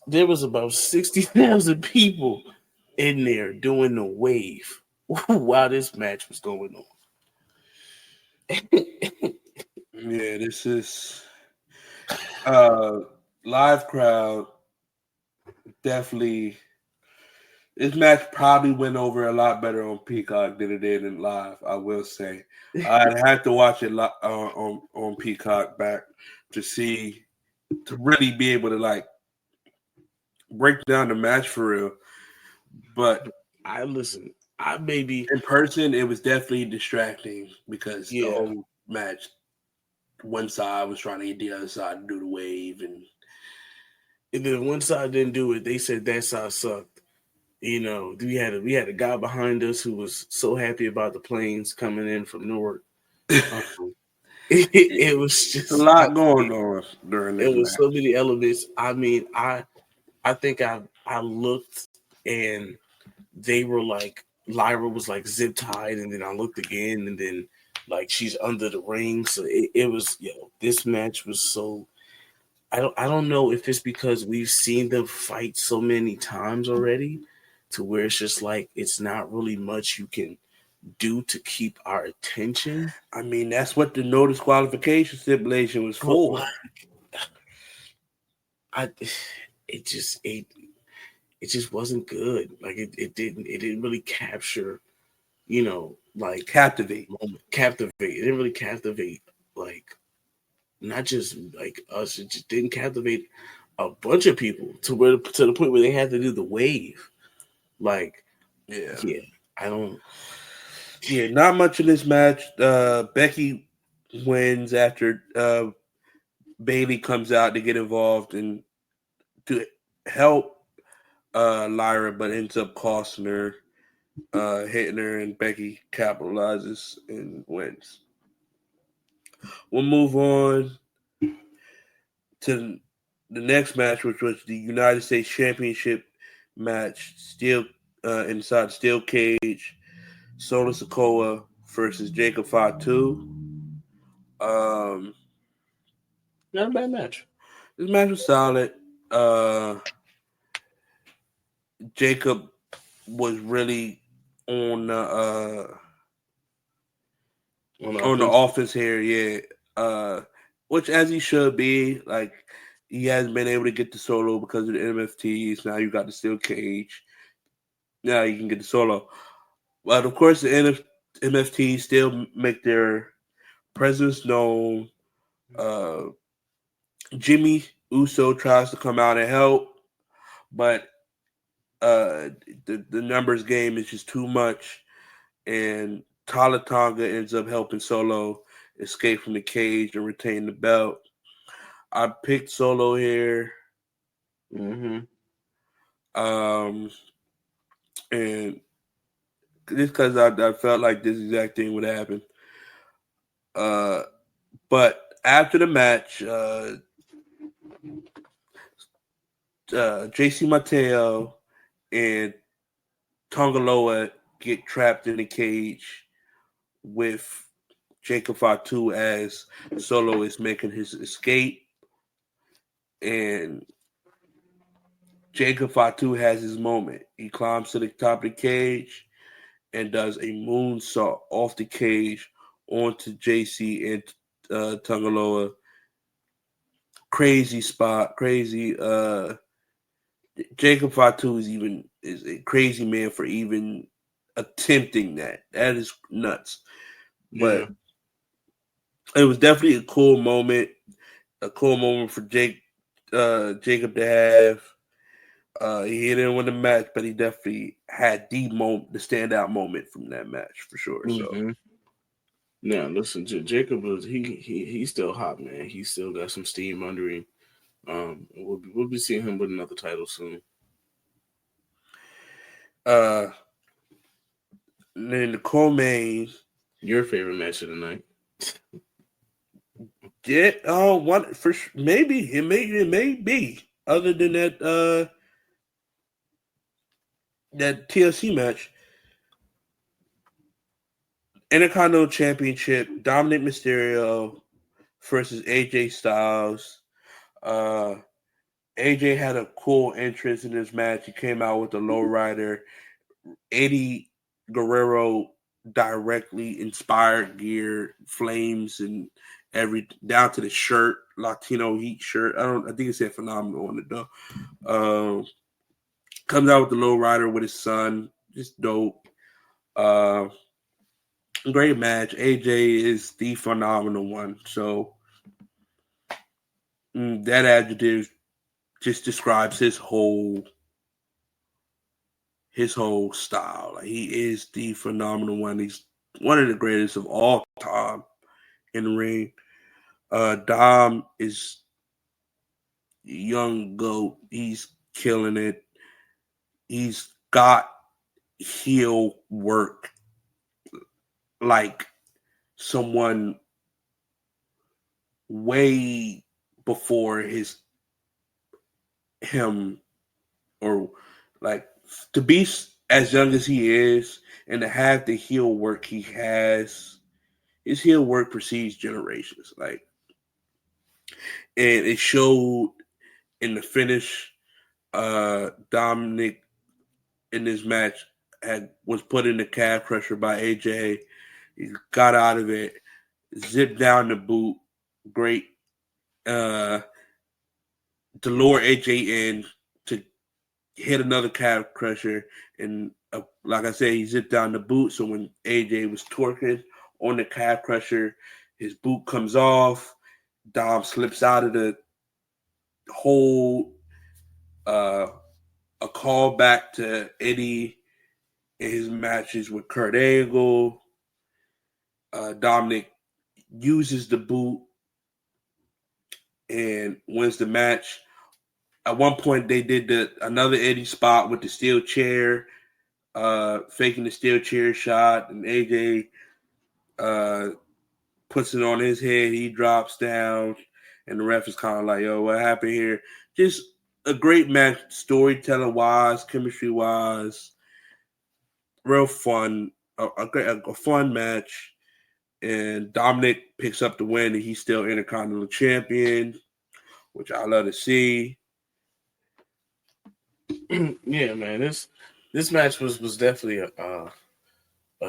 There was about 60,000 people in there doing the wave while this match was going on. Yeah, this is live crowd. Definitely, this match probably went over a lot better on Peacock than it did in live. I will say, I'd have to watch it on Peacock back to really be able to like break down the match for real. But I maybe in person it was definitely distracting because the whole match, one side was trying to get the other side to do the wave, and then one side didn't do it. They said that side sucked. You know, we had a guy behind us who was so happy about the planes coming in from Newark. It was just a lot going on during this. It was so many elements. I mean, I think I looked and they were like, Lyra was like zip tied, and then I looked again, and then like she's under the ring. So it was, this match was so. I don't know if it's because we've seen them fight so many times already, to where it's just like it's not really much you can do to keep our attention. I mean, that's what the no disqualification stipulation was for. It just wasn't good. Like it didn't really capture, like captivate. It didn't really captivate, like, not just like us. It just didn't captivate a bunch of people to the point where they had to do the wave. Like, I don't. Yeah, not much in this match. Becky wins after Bayley comes out to get involved and to help Lyra, but ends up costing her, hitting her, and Becky capitalizes and wins. We'll move on to the next match, which was the United States Championship match, inside steel cage. Solo Sikoa versus Jacob Fatu. Not a bad match. This match was solid. Jacob was really on the offense here, yeah. Which, as he should be, like, he hasn't been able to get the solo because of the MFTs. Now you got the steel cage. Now you can get the solo. But of course, the MFTs still make their presence known. Jimmy Uso tries to come out and help, but the numbers game is just too much, and Tala Tonga ends up helping Solo escape from the cage and retain the belt. I picked Solo here. And just because I felt like this exact thing would happen. But after the match, JC Mateo and Tongaloa get trapped in the cage with Jacob Fatu as Solo is making his escape. and Jacob Fatu has his moment. He climbs to the top of the cage and does a moonsault off the cage onto JC and Tungaloa. Crazy spot, crazy. Jacob Fatu is a crazy man for even attempting that. That is nuts. But it was definitely a cool moment for Jacob to have. He didn't win the match, but he definitely had the standout moment from that match for sure. So, now listen, Jacob was he's still hot, man. He still got some steam under him. We'll be seeing him with another title soon. Then the co-main, your favorite match of the night. Yeah, one for maybe it may be other than that that TLC match, Intercontinental Championship, Dominic Mysterio versus AJ Styles. AJ had a cool entrance in this match. He came out with the lowrider. Eddie Guerrero directly inspired gear, flames, and down to the shirt, Latino Heat shirt. I think it said phenomenal on it though. Comes out with the lowrider with his son, just dope. Great match. AJ is the phenomenal one. So that adjective just describes his whole style. Like, he is the phenomenal one. He's one of the greatest of all time in the ring. Dom is young GOAT. He's killing it. He's got heel work like someone way before him, or like, to be as young as he is and to have the heel work he has. His heel work precedes generations. Like, and it showed in the finish. Dominic in this match was put in the calf crusher by AJ. He got out of it, zipped down the boot. Great. To lure AJ in to hit another calf crusher. And like I said, he zipped down the boot. So when AJ was torquing on the calf crusher, his boot comes off. Dom slips out of the hold. A call back to Eddie in his matches with Kurt Angle. Dominic uses the boot and wins the match. At one point, they did another Eddie spot with the steel chair, faking the steel chair shot, and AJ puts it on his head. He drops down, and the ref is kind of like, yo, what happened here? Just a great match, storytelling-wise, chemistry-wise. Real fun, a fun match. And Dominic picks up the win, and he's still Intercontinental Champion, which I love to see. Yeah, man, this match was definitely a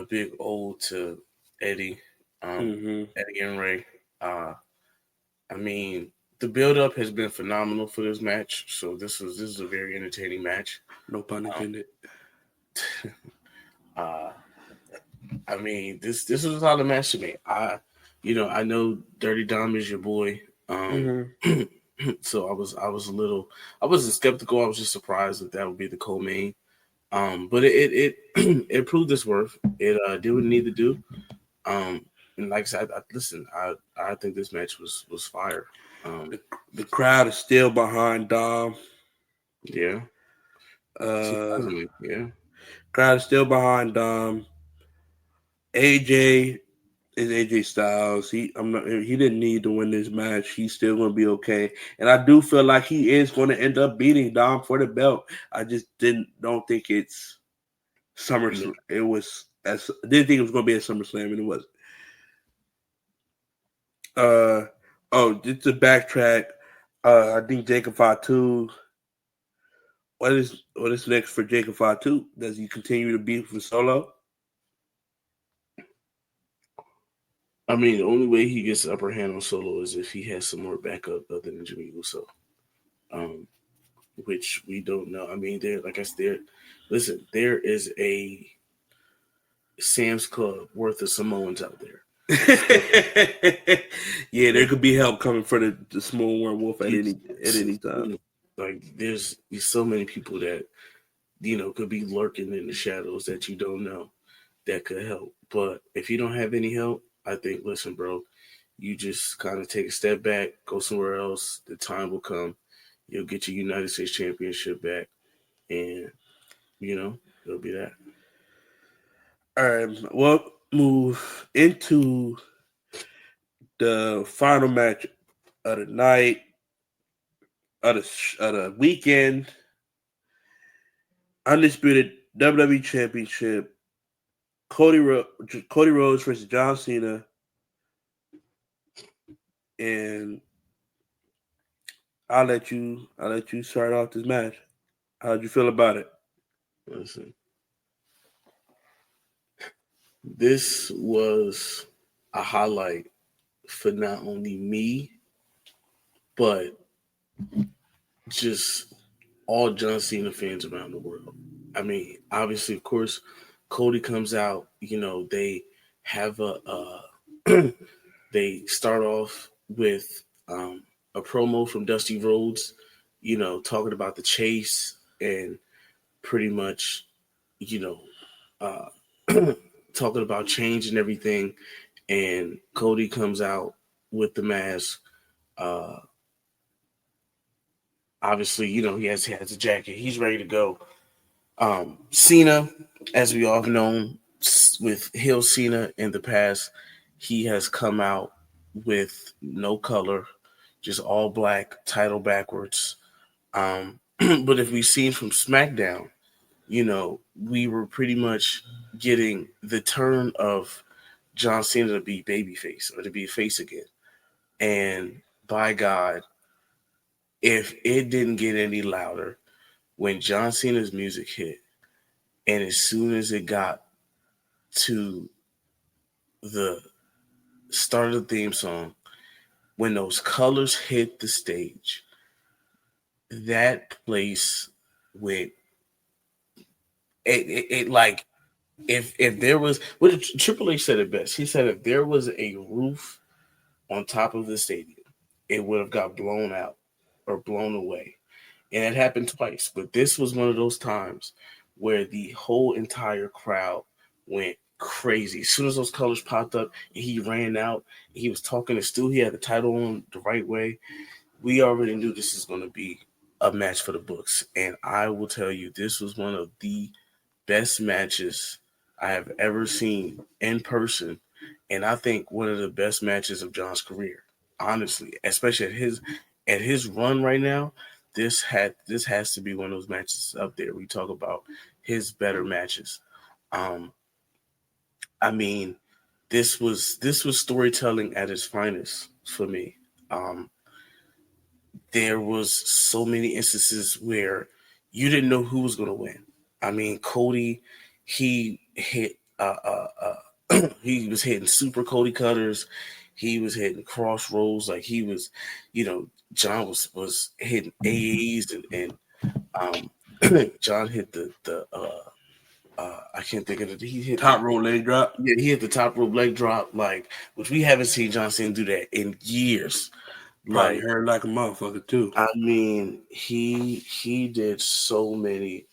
big ode to Eddie, Eddie and Ray. I mean, the build-up has been phenomenal for this match, so this is a very entertaining match. No pun intended. I mean, this was a solid match to me. I know Dirty Dom is your boy. So I wasn't skeptical. I was just surprised that would be the co-main. But it it proved its worth. It did what it needed to do. And like I said, I think this match was fire. The crowd is still behind Dom. Yeah. Yeah. Crowd is still behind Dom. AJ is AJ Styles. He didn't need to win this match. He's still going to be okay. And I do feel like he is going to end up beating Dom for the belt. I just don't think it's SummerSlam. It was I didn't think it was going to be a SummerSlam, and it wasn't. Just to backtrack, I think Jacob Fatu. What is next for Jacob Fatu? Does he continue to be for Solo? I mean, the only way he gets the upper hand on Solo is if he has some more backup other than Jimmy Uso, um, which we don't know. I mean, there, like I said, listen, there is a Sam's Club worth of Samoans out there. Yeah, there could be help coming for the small werewolf at any time. Like there's so many people that could be lurking in the shadows that you don't know that could help. But if you don't have any help, I think, listen, bro, you just kind of take a step back, go somewhere else. The time will come. You'll get your United States Championship back, and it'll be that. All right, we'll move into the final match of the night, of the weekend. Undisputed WWE Championship. Cody Rhodes versus John Cena. And I'll let you start off this match. How did you feel about it? Listen, this was a highlight for not only me, but just all John Cena fans around the world. I mean, obviously, of course, Cody comes out. They have they start off with a promo from Dusty Rhodes, talking about the chase and pretty much, you know, uh, talking about change and everything. And Cody comes out with the mask. Uh, Obviously, he has a jacket. He's ready to go. Cena, as we all have known, with Hill Cena in the past, he has come out with no color, just all black, title backwards. But if we've seen from SmackDown, we were pretty much getting the turn of John Cena to be babyface or to be face again. And by God, if it didn't get any louder when John Cena's music hit, and as soon as it got to the start of the theme song, when those colors hit the stage, that place went. It like if there was, what Triple H said it best. He said if there was a roof on top of the stadium, it would have got blown out or blown away. And it happened twice. But this was one of those times where the whole entire crowd went crazy. As soon as those colors popped up and he ran out, he was talking to Stu. He had the title on the right way. We already knew this is going to be a match for the books. And I will tell you, this was one of the best matches I have ever seen in person. And I think one of the best matches of John's career, honestly, especially at his run right now. This has to be one of those matches up there. We talk about his better matches. Um, I mean, this was storytelling at its finest for me. Um, there was so many instances where you didn't know who was going to win. I mean, Cody, he hit he was hitting super Cody cutters. He was hitting crossroads. Like he was, John was hitting AAs and John hit the I can't think of it. He hit top rope leg drop. Yeah, he hit the top rope leg drop, like, which we haven't seen John Cena do that in years. Probably hurt like a motherfucker too. I mean, he did so many.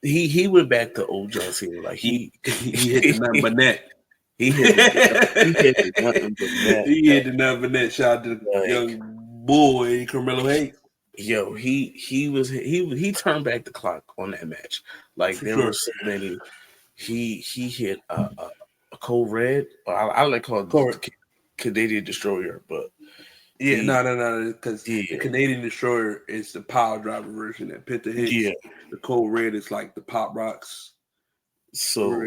He went back to old John Cena. Like he hit the nothing but net. He hit the nothing but net. He hit the nothing but net. Shout out to the young boy Carmelo Hayes. Yo, he turned back the clock on that match. Like there were so many. He hit a Cold Red. I like to call it the Canadian Destroyer, but yeah, no, because the Canadian Destroyer is the power driver version that Penta hits. Yeah. The Cold Red is like the Pop Rocks. So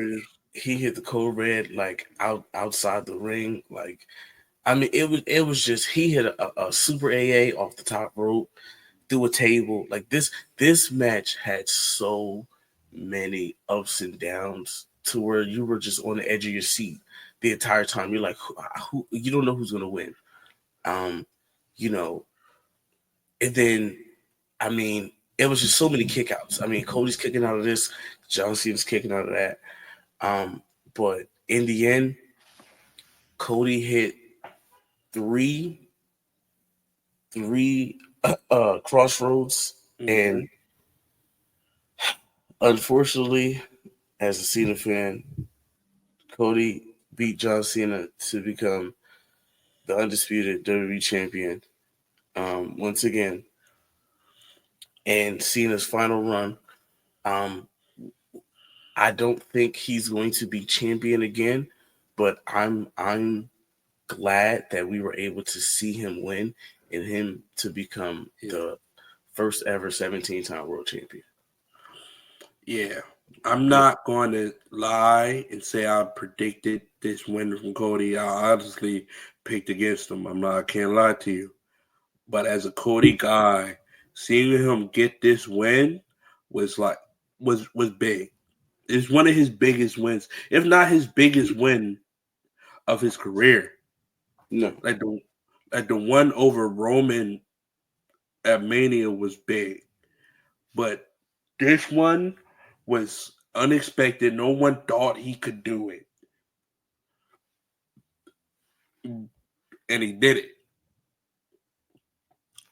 he hit the Cold Red like outside the ring. Like I mean, it was just he hit a super AA off the top rope through a table. Like this match had so many ups and downs to where you were just on the edge of your seat the entire time. You're like, who you don't know who's gonna win. Um, you know, and then I mean, it was just so many kickouts. I mean, Cody's kicking out of this, John Cena's kicking out of that. But in the end, Cody hit three crossroads, and unfortunately, as a Cena fan, Cody beat John Cena to become the undisputed WWE champion once again. And Cena's final run, um, I don't think he's going to be champion again, but I'm glad that we were able to see him win and him to become the first ever 17-time world champion. Yeah. I'm not going to lie and say I predicted this win from Cody. I honestly picked against him. I can't lie to you. But as a Cody guy, seeing him get this win was big. It's one of his biggest wins, if not his biggest win of his career. No, like the one over Roman at Mania was big, but this one was unexpected. No one thought he could do it, and he did it.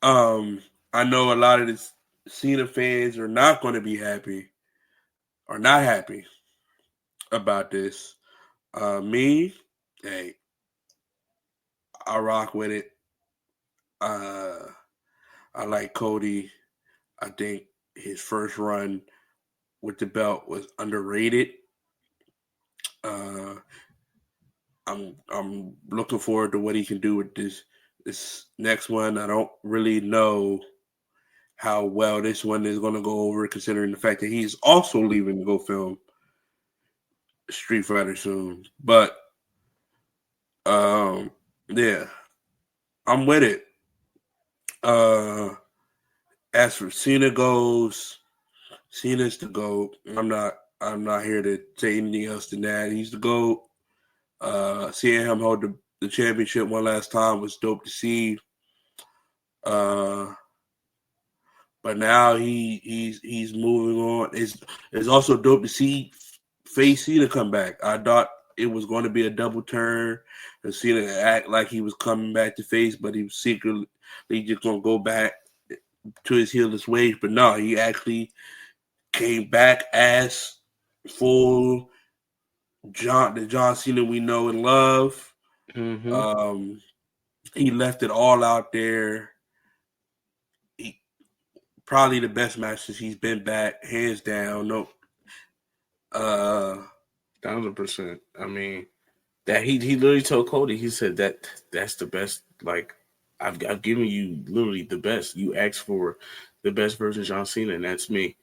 I know a lot of the Cena fans are not going to be happy, or not happy about this. Me, hey, I rock with it. I like Cody. I think his first run with the belt was underrated. I'm looking forward to what he can do with this next one. I don't really know how well this one is going to go over, considering the fact that he's also leaving to go film Street Fighter soon. But yeah, I'm with it. As for Cena goes, Cena's the GOAT. I'm not here to say anything else than that. He's the GOAT. Seeing him hold the championship one last time was dope to see. But now he's moving on. It's also dope to see face Cena come back. I thought it was going to be a double turn and Cena act like he was coming back to face, but he was secretly just gonna go back to his heelless ways. But no, he actually came back as full the John Cena we know and love. mm-hmm. He left it all out there. Probably the best match since he's been back, hands down. No, 1,000%. I mean, that he literally told Cody. He said that's the best. Like I've given you literally the best. You asked for the best version of John Cena, and that's me.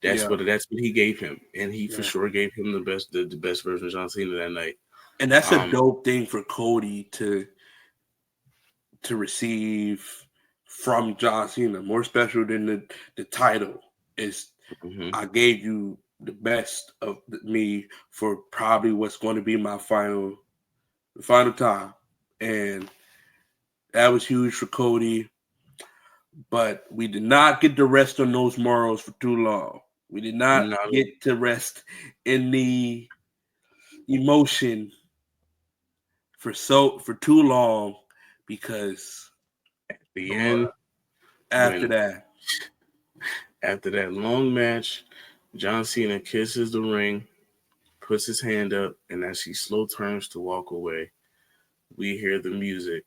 That's what he gave him, and he for sure gave him the best version of John Cena that night. And that's a dope thing for Cody to receive from John Cena. More special than the title is. I gave you the best of me for probably what's going to be my final time, and that was huge for Cody. But we did not get to rest on those morals for too long. We did not get to rest in the emotion for too long, because at the end, after that long match, John Cena kisses the ring, puts his hand up, and as he slow turns to walk away, we hear the music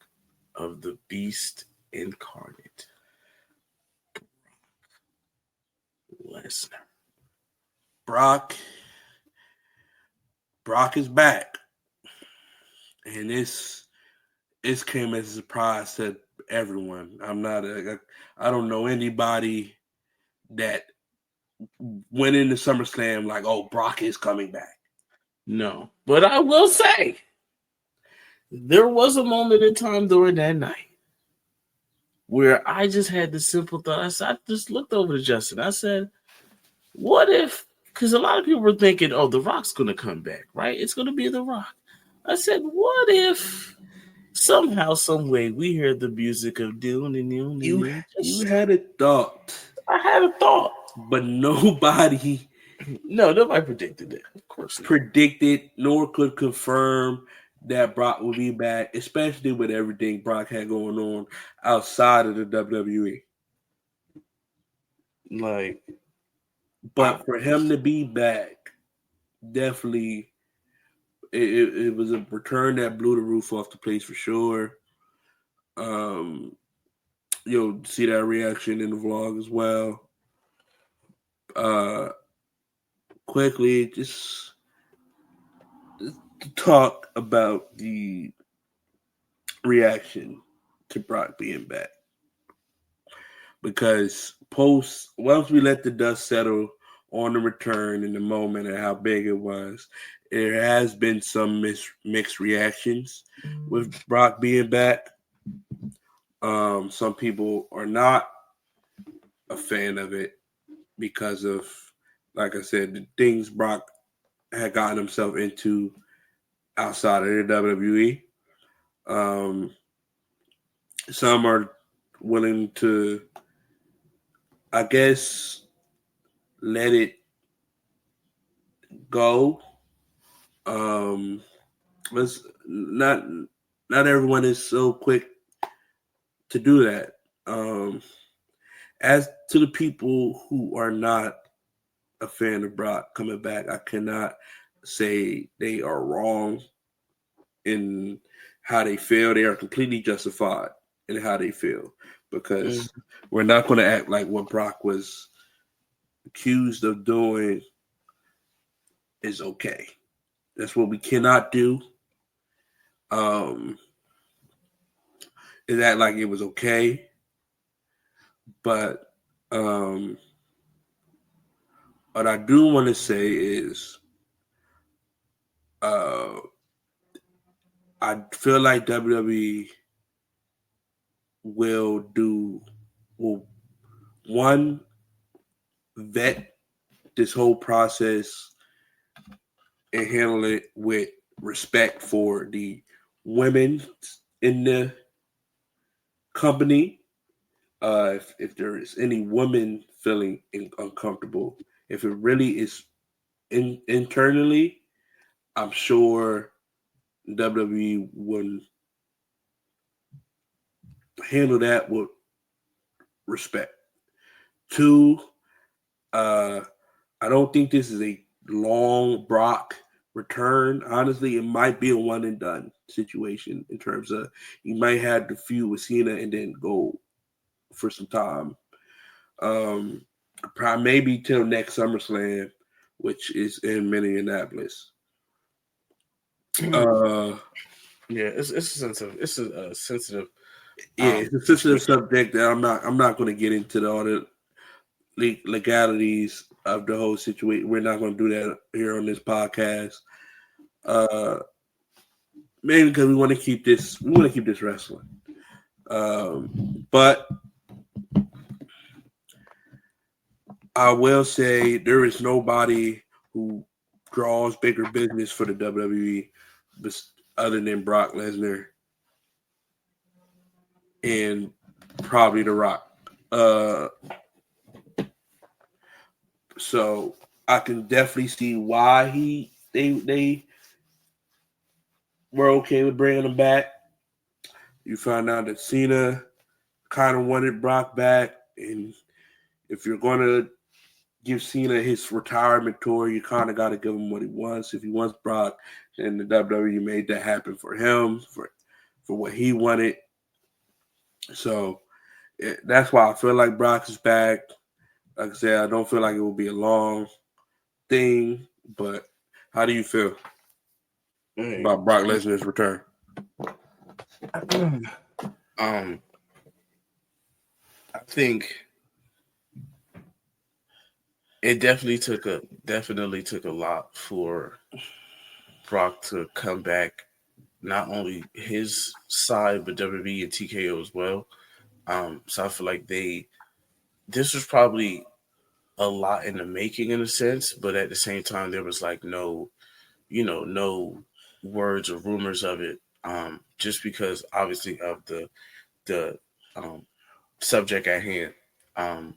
of the Beast incarnate, Lesnar. Brock is back, and this came as a surprise to everyone. I don't know anybody that went into SummerSlam like, oh, Brock is coming back. No, but I will say, There was a moment in time during that night where I just had the simple thought. I just looked over to Justin. I said, what if, because a lot of people were thinking, oh, The Rock's going to come back, right? It's going to be The Rock. I said, what if somehow, some way, we hear the music of Dune and Dune and Dune? You had a thought. I had a thought. But nobody nobody predicted it. Of course not. Predicted nor could confirm that Brock would be back, especially with everything Brock had going on outside of the WWE. But for him to be back, definitely, it was a return that blew the roof off the place for sure. You'll see that reaction in the vlog as well. Quickly, just to talk about the reaction to Brock being back. Because once we let the dust settle on the return in the moment and how big it was, there has been some mixed reactions with Brock being back. Some people are not a fan of it because of, like I said, the things Brock had gotten himself into outside of the WWE. Some are willing to, I guess, let it go. Let's not everyone is so quick to do that. As to the people who are not a fan of Brock coming back, I cannot say they are wrong in how they feel. They are completely justified in how they feel, because we're not going to act like what Brock was accused of doing is okay. That's what we cannot do. Is act like it was okay. But what I do want to say is I feel like WWE will one, vet this whole process and handle it with respect for the women in the company. If there is any woman feeling uncomfortable, if it really is internally, I'm sure WWE would handle that with respect. Two, I don't think this is a long Brock return. Honestly, it might be a one and done situation in terms of you might have the feud with Cena and then go for some time. Probably maybe till next SummerSlam, which is in Minneapolis. Yeah, it's a sensitive. It's a sensitive. It's a sensitive subject that I'm not going to get into all the legalities of the whole situation. We're not going to do that here on this podcast. Maybe because we want to keep this wrestling. But I will say there is nobody who draws bigger business for the WWE other than Brock Lesnar and probably The Rock. So I can definitely see why they were okay with bringing him back. You find out that Cena kind of wanted Brock back, and if you're going to give Cena his retirement tour, you kind of got to give him what he wants. If he wants Brock, then the WWE made that happen for him, for what he wanted. So that's why I feel like Brock is back. Like I said, I don't feel like it will be a long thing, but how do you feel about Brock Lesnar's return? I think it definitely took a lot for Brock to come back not only his side but WWE and TKO as well. So I feel like this was probably a lot in the making in a sense, but at the same time there was like no words or rumors of it, just because obviously of the um, subject at hand. Um,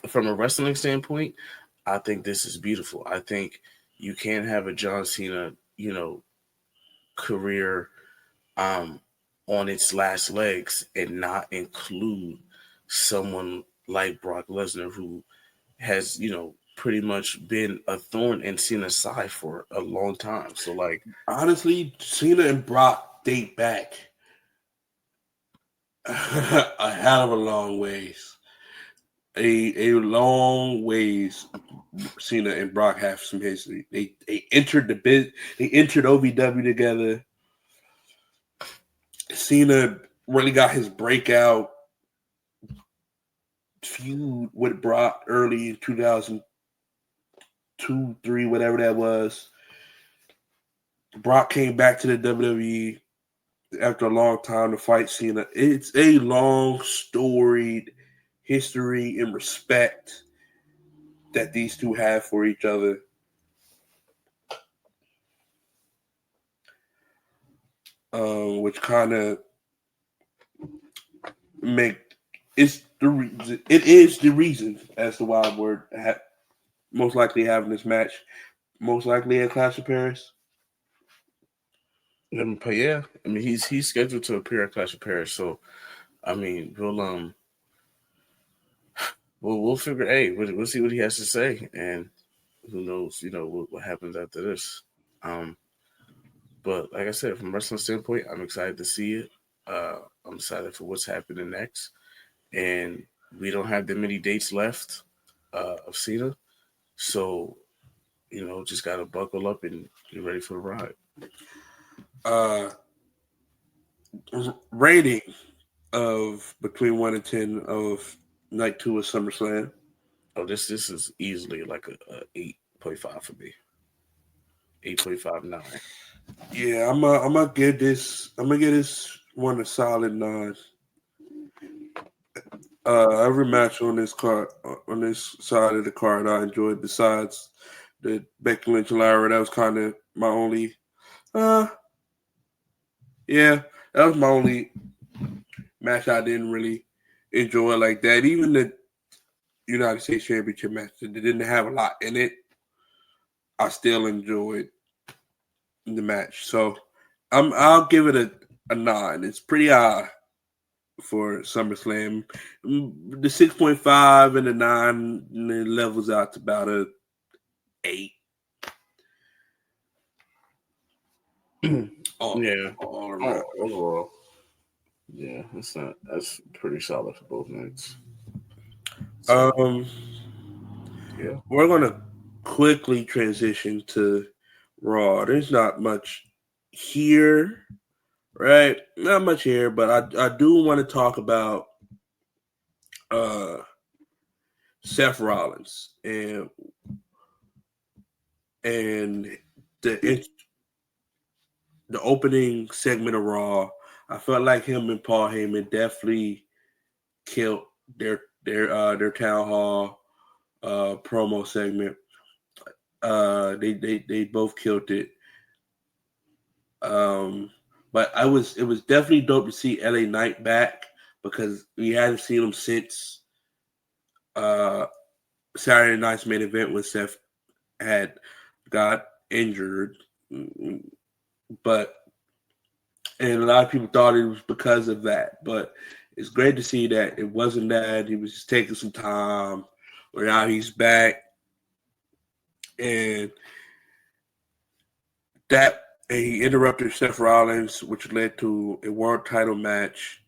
from a wrestling standpoint, I think this is beautiful. I think you can't have a John Cena, career um, on its last legs and not include someone like Brock Lesnar, who has, pretty much been a thorn in Cena's side for a long time. So, like, honestly, Cena and Brock date back a hell of a long ways. A long ways. Cena and Brock have some history. They entered the bid. They entered OVW together. Cena really got his breakout feud with Brock early in 2002, 3, whatever that was. Brock came back to the WWE after a long time to fight Cena. It's a long storied history and respect that these two have for each other. Which kind of make it is the reason as to why we're most likely having this match, most likely at Clash of Paris. Yeah, I mean he's scheduled to appear at Clash of Paris, so I mean we'll figure. Hey, we'll see what he has to say, and who knows, what happens after this. But like I said, from a wrestling standpoint, I'm excited to see it. I'm excited for what's happening next, and we don't have that many dates left of Cena, so just gotta buckle up and get ready for the ride. Rating of between 1 and 10 of night 2 of SummerSlam. Oh, this is easily like a 8.5 for me. 8.59. Yeah, I'm gonna give this. I'm gonna give this one a solid 9. Every match on this card, on this side of the card, I enjoyed. Besides the Becky Lynch Lara, that was kind of my only. Yeah, that was my only match I didn't really enjoy like that. Even the United States Championship match, that didn't have a lot in it. I still enjoyed the match, so I'll give it a 9. It's pretty high for SummerSlam. The 6.5 and the 9 levels out to about a 8. All around. Overall. Yeah, that's pretty solid for both nights. So, yeah, we're gonna quickly transition to Raw. There's not much here, right? Not much here, but I do want to talk about Seth Rollins and the opening segment of Raw. I felt like him and Paul Heyman definitely killed their town hall promo segment. They both killed it. But it was definitely dope to see LA Knight back because we hadn't seen him since Saturday night's main event when Seth had got injured. But and a lot of people thought it was because of that. But it's great to see that it wasn't that. He was just taking some time. But now he's back. And he interrupted Seth Rollins, which led to a world title match,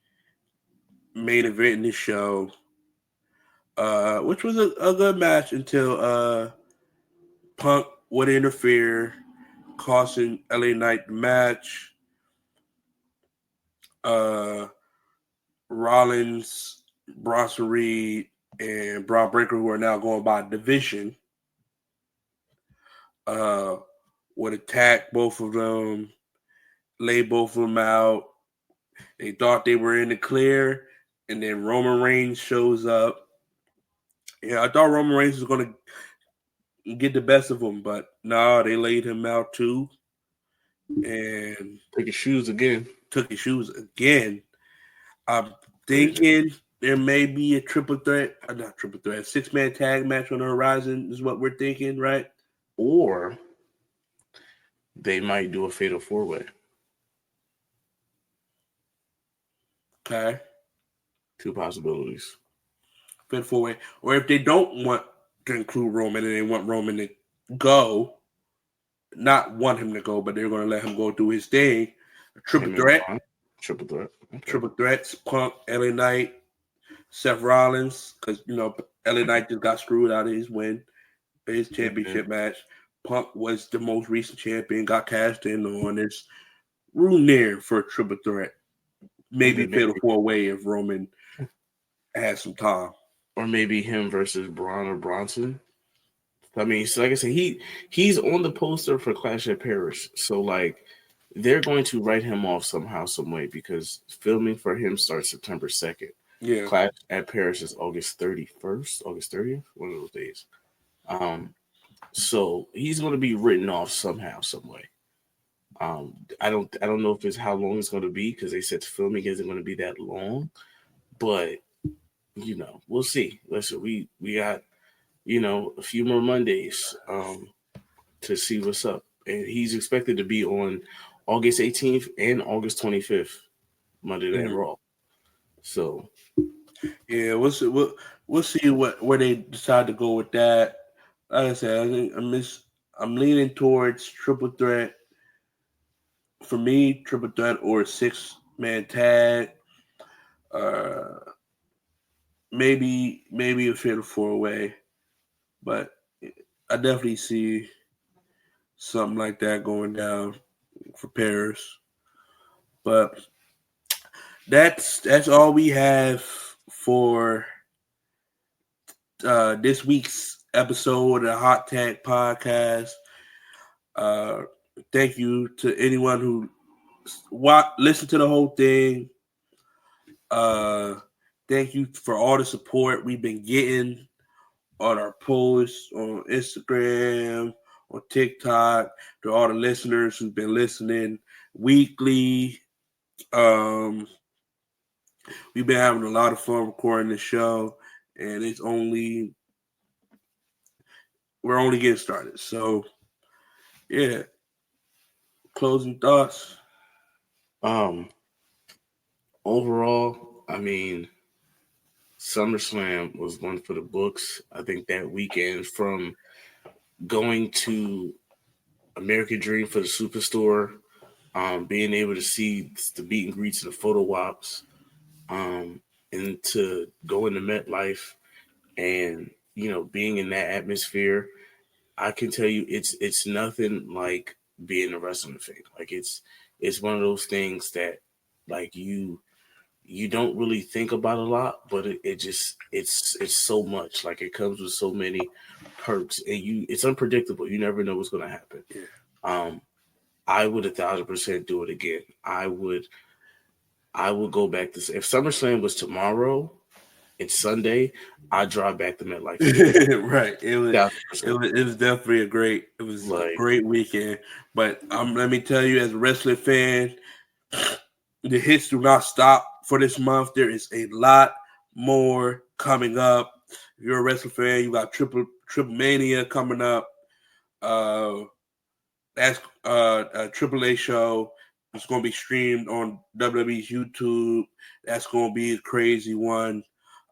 main event in the show, which was a good match until Punk would interfere, costing LA Knight the match. Rollins, Bronson Reed, and Braun Breaker, who are now going by division, would attack both of them. lay both of them out. They thought they were in the clear, and then Roman Reigns shows up. Yeah, I thought Roman Reigns was going to get the best of him, but no, they laid him out too. And Take his shoes again. took his shoes again. I'm thinking there may be a triple threat, not triple threat, 6-man tag match on the horizon is what we're thinking, right? Or they might do a fatal 4-way. Okay. 2 possibilities. Fatal 4-way. Or if they don't want to include Roman and they want Roman to go, not want him to go, but they're going to let him go do his thing. A triple threat. Triple threat. Okay. Triple threats. Punk, LA Knight, Seth Rollins, because, LA Knight just got screwed out of his win, his championship match. Punk was the most recent champion, got cashed in on. There's room there for a triple threat. Maybe fatal 4-way if Roman has some time. Or maybe him versus Braun or Bronson. I mean, so like I said, he's on the poster for Clash at Paris. So like they're going to write him off somehow, some way, because filming for him starts September 2nd. Yeah. Clash at Paris is August 31st, August 30th, one of those days. So he's going to be written off somehow, some way. I don't know if it's how long it's going to be, because they said filming isn't going to be that long, but we'll see. Listen, we got a few more Mondays to see what's up, and he's expected to be on August 18th and August 25th, Monday Night Raw. So yeah, we'll see where they decide to go with that. Like I said, I think I'm leaning towards triple threat. For me, triple threat or 6-man tag. Maybe a fatal 4-way, but I definitely see something like that going down for Paris. But that's all we have for this week's episode of the Hot Tag Podcast. Thank you to anyone who listened to the whole thing. Thank you for all the support we've been getting on our posts on Instagram, on TikTok, to all the listeners who've been listening weekly. We've been having a lot of fun recording the show, and we're only getting started. So, yeah. Closing thoughts. Overall, I mean, SummerSlam was one for the books. I think that weekend, from going to American Dream for the Superstore, being able to see the meet and greets and the photo ops, and to go into MetLife and being in that atmosphere, I can tell you it's nothing like being a wrestling fan. Like it's one of those things that like you don't really think about a lot, but it's so much. Like it comes with so many perks, and it's unpredictable. You never know what's going to happen. Yeah. I would 1,000% do it again. I would go back to, if SummerSlam was tomorrow, it's Sunday, I'd drive back to MetLife. Right. It was definitely a great weekend. But let me tell you, as a wrestling fan, the hits do not stop for this month. There is a lot more coming up. If you're a wrestling fan, you got Triple Mania coming up. That's a AAA show. It's going to be streamed on WWE's YouTube. That's going to be a crazy one.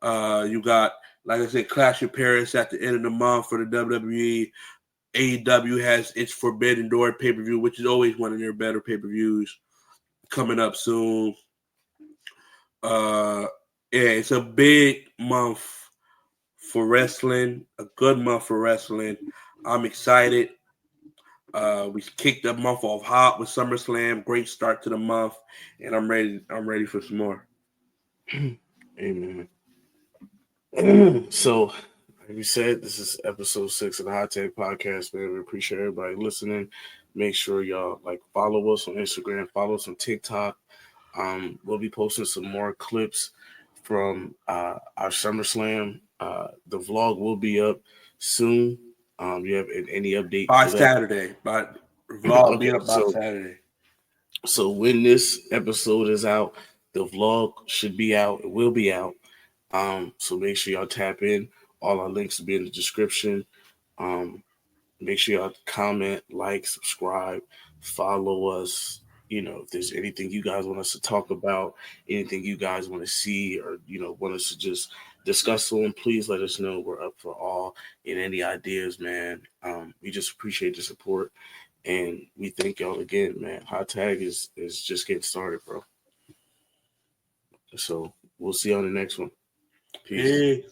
You got, like I said, Clash of Paris at the end of the month for the WWE. AEW has its Forbidden Door pay-per-view, which is always one of their better pay-per-views, coming up soon. Yeah, it's a big month for wrestling, a good month for wrestling. I'm excited. We kicked the month off hot with SummerSlam. Great start to the month, and I'm ready for some more. Amen. So, like we said, this is episode 6 of the Hot Take Podcast, man. We appreciate everybody listening. make sure y'all like follow us on Instagram, follow us on TikTok. We'll be posting some more clips from our SummerSlam. The vlog will be up soon. You have any update by for that? Saturday? But vlog Okay, be up by Saturday. So when this episode is out, the vlog should be out. It will be out. So make sure y'all tap in. All our links will be in the description. Make sure y'all comment, like, subscribe, follow us. You know, if there's anything you guys want us to talk about, anything you guys want to see, or want us to just discuss on, please let us know. We're up for all and any ideas, man. We just appreciate the support, and we thank y'all again, man. Hot Tag is just getting started, bro. So we'll see you on the next one. Peace. Hey.